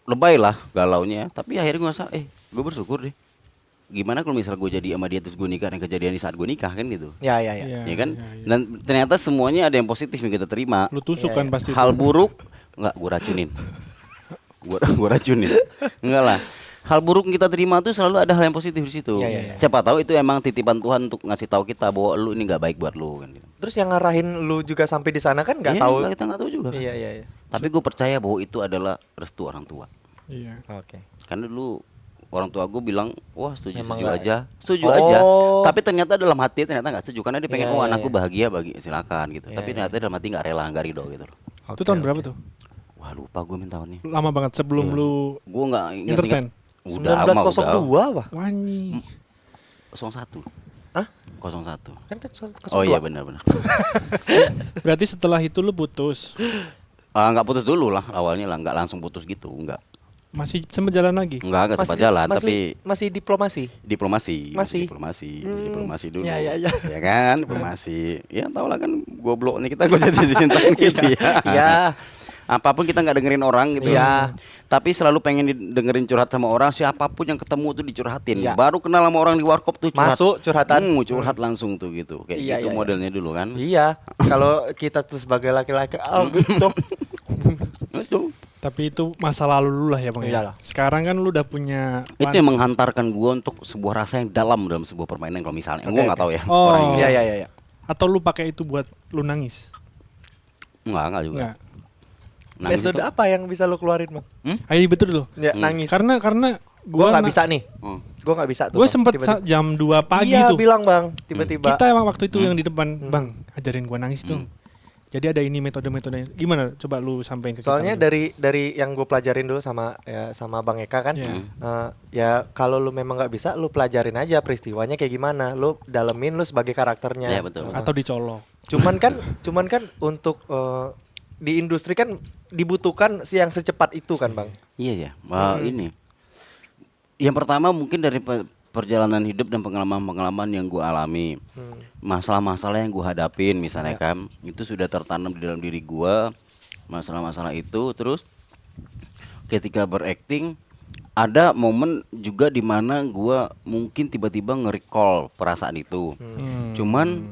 lebay lah galaunya, tapi akhirnya gue ngerasa gue bersyukur deh. Gimana kalau misal gue jadi sama dia terus gue nikah dan kejadian di saat gue nikah kan gitu. Ya, ya, ya. Iya, Ya kan? iya, iya. Dan ternyata semuanya ada yang positif yang kita terima. Lu tusuk Iya, kan iya. pasti. Hal itu. buruk enggak gue racunin. Gue racunin. Enggak lah. Hal buruk yang kita terima tuh selalu ada hal yang positif di situ. Iya, iya, iya. Siapa tahu itu emang titipan Tuhan untuk ngasih tahu kita bahwa lu ini nggak baik buat lu kan gitu. Terus yang ngarahin lu juga sampai di sana kan nggak Iya, tahu. kita nggak tahu juga. Iya, iya, iya. Tapi gue percaya bahwa itu adalah restu orang tua. Iya. Oke. Karena dulu orang tua gue bilang, wah setuju Memang setuju nggak aja, setuju Oh. aja. Tapi ternyata dalam hati ternyata nggak setuju karena dia pengen, Iya, oh iya, anakku iya. bahagia bagi silakan gitu. Iya, Tapi iya. ternyata dalam hati nggak rela, nggak ridho gitu loh. Itu tahun berapa tuh? Wah lupa gue minta tahunnya. Lama banget sebelum lu Gue nggak entertain. Udah 1902 apa? Wanyi. 01. Hah? 01. Kan ke 02. Oh iya benar-benar. Berarti setelah itu lu putus. Nggak putus dulu lah awalnya lah, nggak langsung putus gitu, nggak. Masih sempat jalan lagi. Nggak sempat jalan, tapi masih diplomasi. diplomasi, Masih? diplomasi dulu. Ya, ya, ya. Ya kan, diplomasi. Ya tau lah kan goblok nih kita, gue jadi dicintain gitu ya. Iya. Apapun kita nggak dengerin orang gitu. Iya. Tapi selalu pengen dengerin curhat sama orang, siapapun yang ketemu tuh dicurhatin. Iya. Baru kenal sama orang di warkop tuh curhat. Masuk curhatan. Curhat langsung tuh gitu. Kayak Iya, gitu iya, modelnya dulu kan. Iya. Kalau kita tuh sebagai laki-laki, gitu. Itu. Tapi itu masa lalu lu lah ya Bang. Iyalah. Ya? Sekarang kan lu udah punya Itu yang menghantarkan gua untuk sebuah rasa yang dalam dalam sebuah permainan kalau misalnya. Oke, Gua nggak oke. tahu ya. Oh. Orang ini. Iya, iya, iya, iya. atau lu pakai itu buat lu nangis? Enggak juga. Enggak. Nangis Metode itu. apa yang bisa lo keluarin, Bang? Ayo betul loh. Ya, nangis. Karena Gua nggak bisa nih. Hmm. Gua nggak bisa tuh. Gue Bang. sempet Tiba-tiba. jam 2 pagi Iya, tuh. bilang, Bang, tiba-tiba. Kita emang waktu itu yang di depan, Bang, ajarin gua nangis dong. Jadi ada ini metode-metode. Gimana? Coba lu sampein ke Soalnya kita. dari yang gue pelajarin dulu sama Bang Eka kan, Iya. ya kalau lu memang nggak bisa, lu pelajarin aja peristiwanya kayak gimana, lu dalemin lu sebagai karakternya. Iya, betul. Atau dicolok. Cuman kan untuk di industri kan dibutuhkan yang secepat itu kan Bang. Iya ya. Ini. Yang pertama mungkin dari perjalanan hidup dan pengalaman-pengalaman yang gue alami, masalah-masalah yang gue hadapin misalnya kan, itu sudah tertanam di dalam diri gue, masalah-masalah itu. Terus ketika berakting ada momen juga di mana gue mungkin tiba-tiba nge-recall perasaan itu. Cuman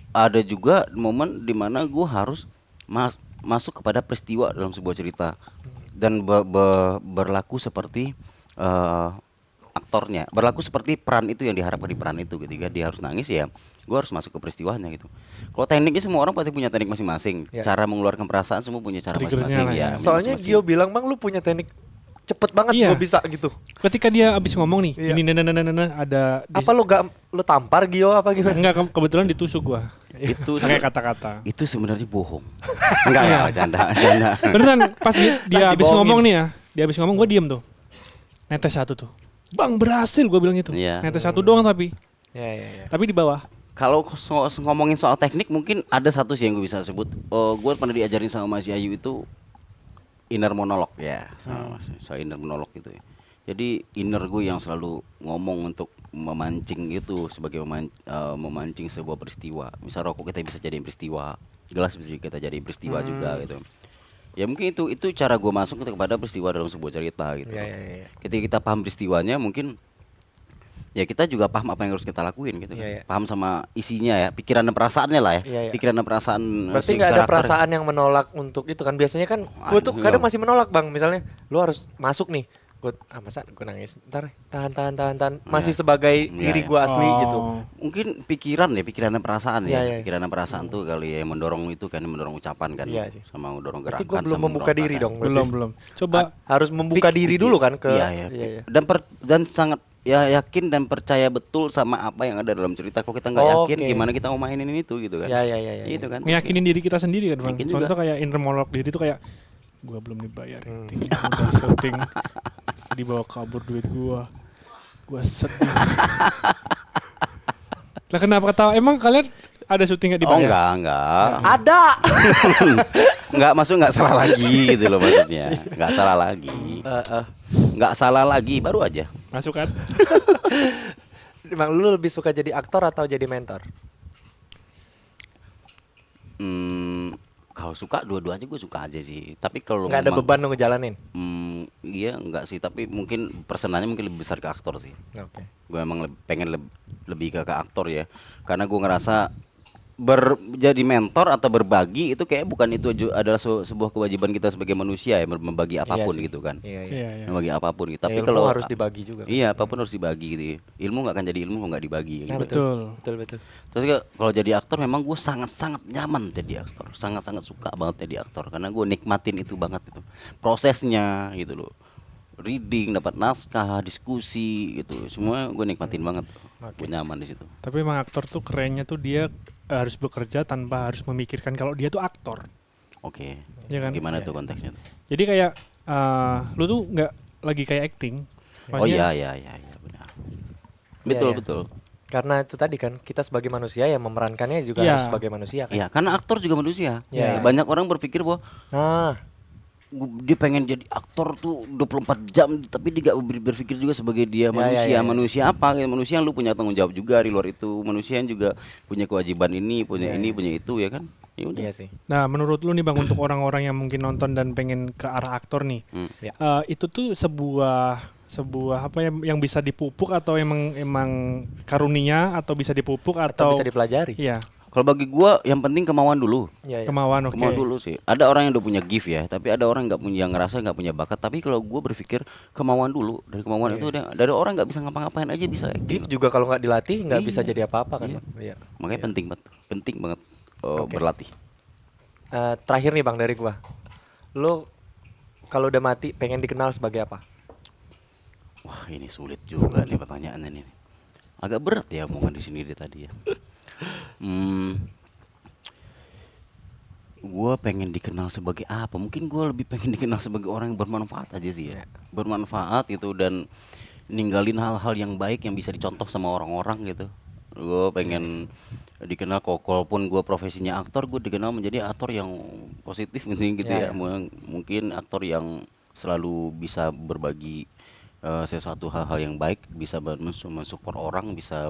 ada juga momen di mana gue harus masuk kepada peristiwa dalam sebuah cerita dan berlaku seperti aktornya, berlaku seperti peran itu yang diharapkan di peran itu. Ketika dia harus nangis ya gue harus masuk ke peristiwanya gitu. Kalau tekniknya semua orang pasti punya teknik masing-masing, cara mengeluarkan perasaan semua punya cara Triggernya masing-masing lah ya. ya. Soalnya Gio bilang Bang lu punya teknik cepet banget Iya. gua bisa gitu. Ketika dia abis ngomong nih, Iya. ini ada Apa lu tampar Gio apa gimana? enggak kebetulan ditusuk gua. Itu Pakai kata-kata. itu sebenarnya bohong. Enggak ya, canda. Beneran pas dia abis dibohongin. ngomong nih ya, dia abis ngomong gue diem tuh, netes satu tuh, Bang berhasil gue bilang gitu, Iya. netes satu doang tapi Ya. di bawah. Kalau ngomongin soal teknik mungkin ada satu sih yang gue bisa sebut. Gue pernah diajarin sama Mas Yayu itu inner monolog ya, soal inner monolog itu. Ya. Jadi inner gue yang selalu ngomong untuk memancing itu sebagai memancing sebuah peristiwa. Misal rokok kita bisa jadiin peristiwa, gelas bisa kita jadiin peristiwa juga gitu. Ya mungkin itu cara gue masuk kepada peristiwa dalam sebuah cerita gitu. Ya. Ketika kita paham peristiwanya mungkin ya kita juga paham apa yang harus kita lakuin gitu. Iya. Paham sama isinya ya, pikiran dan perasaannya lah ya. Iya. Pikiran dan perasaan. Berarti si nggak ada karakter. perasaan yang menolak untuk itu kan. Biasanya kan gue tuh kadang masih menolak Bang. Misalnya lu harus masuk nih. Gue masa gue nangis. Ntar tahan. Masih sebagai diri gue asli gitu. Mungkin pikiran dan perasaan ya. Iya. Pikiran dan perasaan tuh kali ya yang mendorong itu kan, mendorong ucapan kan. Iya sih. Sama mendorong Berarti gerakan. gue belum sama membuka mendorong diri perasaan. dong. berarti. Belum. Coba Harus membuka diri dulu kan ke. Iya. Dan sangat ya yakin dan percaya betul sama apa yang ada dalam cerita. Kalau kita nggak yakin Oke. gimana kita mau mainin itu gitu kan. Iya. Itu kan. ngeyakinin diri kita sendiri kan Bang. Yakin Soalnya juga. tuh kayak inner monolog diri tuh kayak gua belum dibayar acting, udah syuting dibawa kabur duit gua sedih. Lah kenapa ketawa? Emang kalian ada syuting nggak Oh dibayar? enggak. Ada. Enggak, nggak salah lagi gitu loh maksudnya. Enggak salah lagi. Enggak salah lagi, baru aja. Masuk kan? Emang lu lebih suka jadi aktor atau jadi mentor? Kalau suka dua-duanya gue suka aja sih. Tapi kalau Nggak ada memang- beban lu ngejalanin. Iya enggak sih, tapi mungkin persenannya mungkin lebih besar ke aktor sih. Oke. Gue emang pengen lebih ke aktor ya. Karena gue ngerasa jadi mentor atau berbagi itu kayak bukan itu adalah sebuah kewajiban kita sebagai manusia ya, membagi apapun sih. gitu kan. Iya. Iya. Membagi apapun gitu. Ilmu Tapi kalau harus dibagi juga. Iya, apapun harus dibagi gitu. Ilmu nggak akan jadi ilmu kalau nggak dibagi. Nah, gitu. Betul. Terus kalau jadi aktor memang gue sangat nyaman jadi aktor, sangat suka banget jadi aktor karena gue nikmatin itu banget itu prosesnya gitu loh, reading, dapat naskah, diskusi gitu, semua gue nikmatin banget, gue nyaman di situ. Tapi emang aktor tuh kerennya tuh dia harus bekerja tanpa harus memikirkan kalau dia tuh aktor. Oke, Iya kan? gimana tuh konteksnya tuh? Jadi kayak lu tuh nggak lagi kayak acting. Oh Makanya- iya benar, betul. Karena itu tadi kan kita sebagai manusia yang memerankannya juga Iya. harus sebagai manusia kan. Iya, karena aktor juga manusia. Iya. Banyak orang berpikir bahwa Nah, dia pengen jadi aktor tuh 24 jam tapi dia gak berpikir juga sebagai dia manusia. ya. Manusia apa? Manusia yang lu punya tanggung jawab juga di luar itu. Manusia yang juga punya kewajiban ini, punya ini, punya itu ya kan? Ya udah. iya sih. Nah, menurut lu nih Bang untuk orang-orang yang mungkin nonton dan pengen ke arah aktor nih, Ya. itu tuh sebuah apa yang bisa dipupuk atau emang karunia atau bisa dipupuk Atau atau bisa dipelajari. iya Kalau bagi gua yang penting kemauan dulu. Iya. kemauan oke. Kemauan dulu sih. Ada orang yang udah punya gift ya, tapi ada orang nggak punya, yang ngerasa nggak punya bakat. Tapi kalau gua berpikir kemauan dulu. Dari kemauan itu dari orang nggak bisa ngapa-ngapain aja bisa. Gift juga kalau nggak dilatih nggak bisa Iya. jadi apa-apa kan. Iya. Makanya penting banget Oke. berlatih. Terakhir nih Bang dari gua. Lu kalau udah mati pengen dikenal sebagai apa? Wah, ini sulit juga nih pertanyaannya nih. Agak berat ya omongan di sini dia tadi ya. Gue pengen dikenal sebagai apa? Mungkin gue lebih pengen dikenal sebagai orang yang bermanfaat aja sih ya. Bermanfaat itu dan ninggalin hal-hal yang baik yang bisa dicontoh sama orang-orang gitu. Gue pengen dikenal kok, walaupun gue profesinya aktor, gue dikenal menjadi aktor yang positif mungkin gitu ya. Mungkin aktor yang selalu bisa berbagi sesuatu hal-hal yang baik, bisa mensupport orang, bisa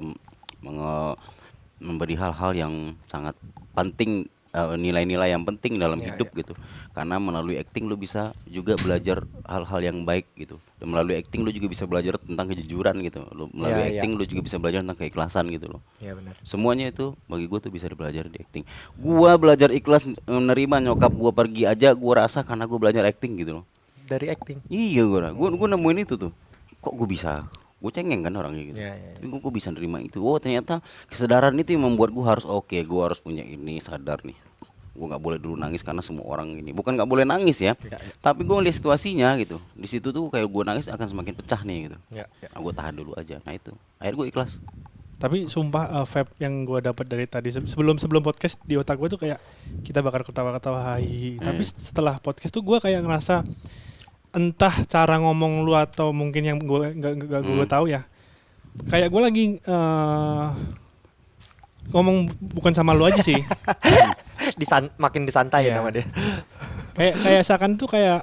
memberi hal-hal yang sangat penting, nilai-nilai yang penting dalam hidup gitu. Karena melalui acting lu bisa juga belajar hal-hal yang baik gitu. Dan melalui acting lu juga bisa belajar tentang kejujuran gitu. Melalui acting lu juga bisa belajar tentang keikhlasan gitu loh. Iya benar. Semuanya itu bagi gue tuh bisa dipelajari di acting. Gua belajar ikhlas menerima nyokap gua pergi aja, gua rasa karena gua belajar acting gitu loh. Dari acting. Iya gua nemuin itu tuh. Kok gue bisa? Gue cengeng kan orangnya gitu. Iya. Tapi gue bisa nerima itu. Oh ternyata kesadaran itu yang membuat gue harus gue harus punya ini, sadar nih. Gue nggak boleh dulu nangis karena semua orang ini. Bukan nggak boleh nangis ya. Tapi gue ngeliat situasinya gitu. Di situ tuh kayak gue nangis akan semakin pecah nih gitu. Nah, gue tahan dulu aja. Nah itu. Akhirnya gue ikhlas. Tapi sumpah vibe yang gue dapat dari tadi sebelum podcast di otak gue tuh kayak kita bakal ketawa-ketawa hai. Tapi setelah podcast tuh gue kayak ngerasa entah cara ngomong lu atau mungkin yang gue nggak gue tahu ya, kayak gue lagi ngomong bukan sama lu aja sih. Makin disantai Iya. nama dia. kayak seakan tuh kayak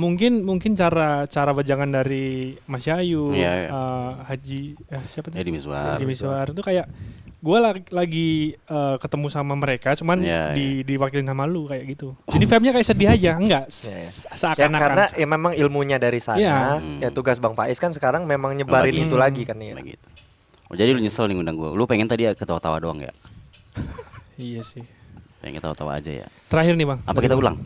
mungkin cara wejangan dari Mas Yayu, Haji siapa tuh? Deddy Miswar. Deddy Miswar tuh kayak gue lagi ketemu sama mereka, cuman diwakilin sama lu kayak gitu. Jadi vibe-nya kayak sedih aja, enggak seakan-akan. Karena ya memang ilmunya dari sana. Ya tugas Bang Faiz kan sekarang memang nyebarin itu lagi kan ya. Gitu. Oh jadi lu nyesel nih ngundang gue. Lu pengen tadi ketawa-tawa doang ya? Iya sih. Pengen ketawa-tawa aja ya. Terakhir nih Bang. Apa kita ulang?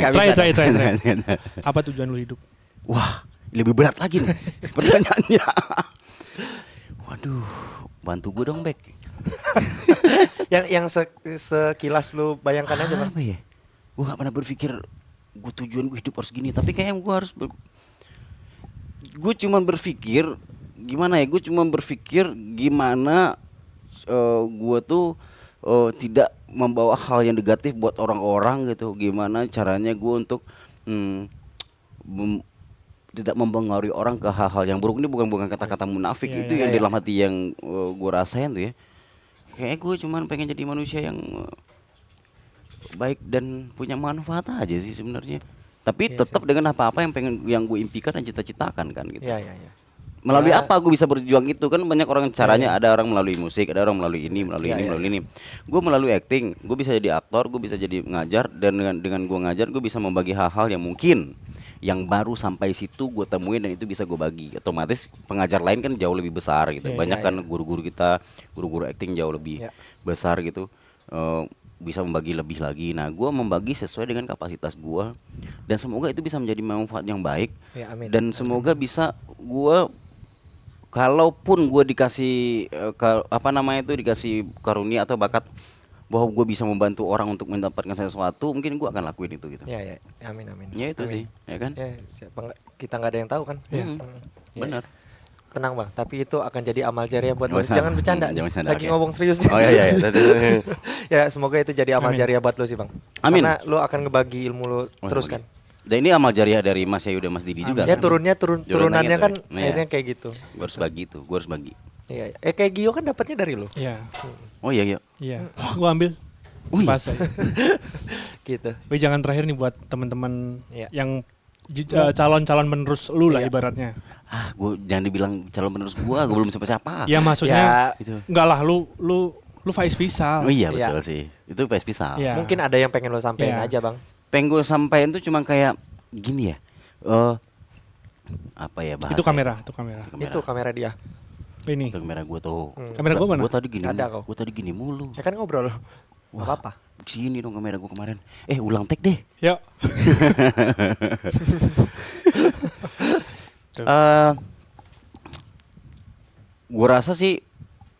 Terakhir. Apa tujuan lu hidup? Wah, lebih berat lagi nih pertanyaannya. Waduh, bantu gue dong, Bek. yang sekilas lu bayangkan aja Bang. Apa ya? Gue gak pernah berpikir tujuan gue hidup harus gini. Tapi kayaknya gue harus gue cuman berpikir gimana ya? Gue cuman berpikir gimana gue tuh tidak membawa hal yang negatif buat orang-orang gitu. Gimana caranya gue untuk tidak mempengaruhi orang ke hal-hal yang buruk. Ini bukan kata-kata munafik, itu yang dalam hati yang gue rasain tuh ya. Kayaknya gue cuman pengen jadi manusia yang baik dan punya manfaat aja sih sebenarnya. Tapi tetap dengan apa-apa yang gue impikan dan cita-citakan kan gitu. Iya. Melalui apa gue bisa berjuang itu kan banyak orang caranya. Ada orang melalui musik, ada orang melalui ini, melalui ini. Gue melalui acting, gue bisa jadi aktor, gue bisa jadi ngajar, dan dengan gue ngajar gue bisa membagi hal-hal yang mungkin yang baru sampai situ gue temuin dan itu bisa gue bagi. Otomatis pengajar lain kan jauh lebih besar gitu. Banyak kan guru-guru kita, guru-guru acting jauh lebih besar gitu. Bisa membagi lebih lagi. Nah, gue membagi sesuai dengan kapasitas gue dan semoga itu bisa menjadi manfaat yang baik. Amin. Dan semoga bisa gue, kalaupun gue dikasih dikasih karunia atau bakat bahwa gue bisa membantu orang untuk mendapatkan sesuatu, mungkin gue akan lakuin itu gitu. Ya, amin. Ya itu sih, ya kan? Ya, kita nggak ada yang tahu kan. Benar. Tenang Bang, tapi itu akan jadi amal jariah buat lu. Jangan bercanda. Lagi ngomong serius. Oh iya. Ya, semoga itu jadi amal jariah buat lu sih Bang. Amin. Karena lu akan ngebagi ilmu lu terus kan. Dan ini amal jariah dari Mas Yayu dan Mas Didi juga. Ya kan? turunannya kan akhirnya kayak gitu. Gue harus bagi. Iya. Kayak Gio kan dapatnya dari lu. Iya. Oh iya. Iya. Gua ambil. Bahasa. Gitu. Jangan terakhir nih buat teman-teman yang calon-calon penerus lu lah ibaratnya. Gue jangan dibilang calon penerus gue belum siapa-siapa. Ya maksudnya enggak lah lu Faiz Fisal. Oh iya betul sih. Itu Faiz Fisal. Ya. Mungkin ada yang pengen lo sampein aja Bang. Pengen gue sampein tuh cuma kayak gini ya. Apa ya bahasa? Itu kamera. Itu kamera dia. Ini. Itu kamera gue tuh. Kamera gue mana? Gue tadi gini. Ada kok. Gue tadi gini mulu. Ya kan ngobrol. Wah, apa-apa. Sini dong kamera gue kemarin. Ulang take deh. Yuk. Gue rasa sih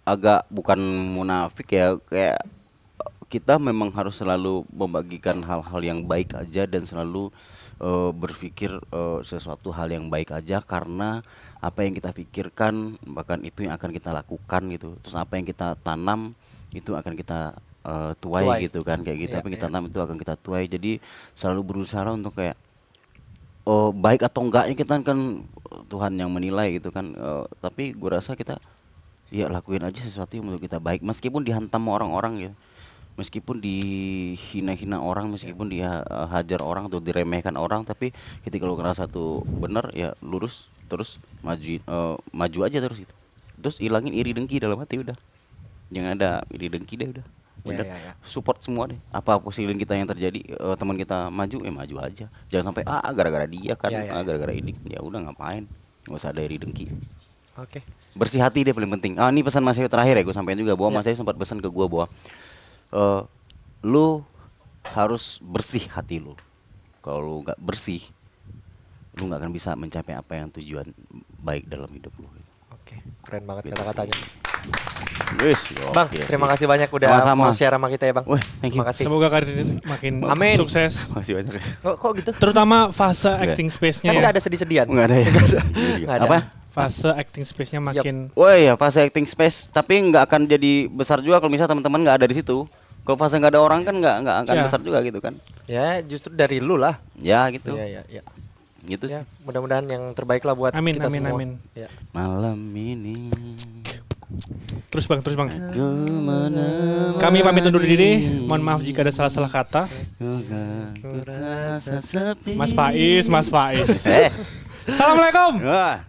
agak bukan munafik ya, kayak kita memang harus selalu membagikan hal-hal yang baik aja dan selalu berpikir sesuatu hal yang baik aja, karena apa yang kita pikirkan bahkan itu yang akan kita lakukan gitu. Terus apa yang kita tanam itu akan kita tuai gitu kan, kayak gitu. Apa yang kita tanam itu akan kita tuai. Jadi selalu berusaha untuk kayak baik atau enggaknya kita kan Tuhan yang menilai gitu kan. Tapi gue rasa kita ya lakuin aja sesuatu yang menurut kita baik, meskipun dihantam orang-orang ya, meskipun dihina-hina orang, meskipun dia hajar orang atau diremehkan orang, tapi ketika lu ngerasa tuh benar ya lurus terus maju aja terus gitu. Terus ilangin iri dengki dalam hati udah. Jangan ada iri dengki deh udah. Bener. Ya. Support semua deh. Apa posibilin kita yang terjadi, teman kita maju ya maju aja. Jangan sampai gara-gara dia kan, gara-gara ini. Ya udah ngapain? Nggak usah ada iri dengki. Oke. Bersih hati deh paling penting. Ini pesan Mas Ayu terakhir ya gue sampaikan juga bahwa Mas Ayu sempat pesan ke gue bahwa lu harus bersih hati lu. Kalau lu nggak bersih, lu nggak akan bisa mencapai apa yang tujuan baik dalam hidup lu. Oke, keren banget Gitu kata-katanya. Wis, Bang, oke terima sih. kasih banyak udah Sama-sama. mau share sama kita ya, Bang. Wih, thank you. Terima kasih. Semoga karir makin Amin. sukses. Makasih banyak ya. Kok gitu? Terutama fase acting space-nya Kan ya. nggak ada sedih-sedihan. Enggak ada ya. Nggak ada. Apa? Fase acting space-nya makin Wah ya fase acting space, tapi nggak akan jadi besar juga kalau misalnya teman-teman nggak ada di situ. Kalau fase nggak ada orang kan nggak akan Ya. besar juga gitu kan. Ya, justru dari lu lah. Ya gitu. Iya. Gitu sih. Ya, mudah-mudahan yang terbaik lah buat Amin, kita amin, semua. amin. Ya. Malam ini terus Bang. aku menemani. Kami pamit undur diri. Mohon maaf jika ada salah-salah kata. Ku rasa sepi. Mas Faiz. Eh. Assalamualaikum. Wah.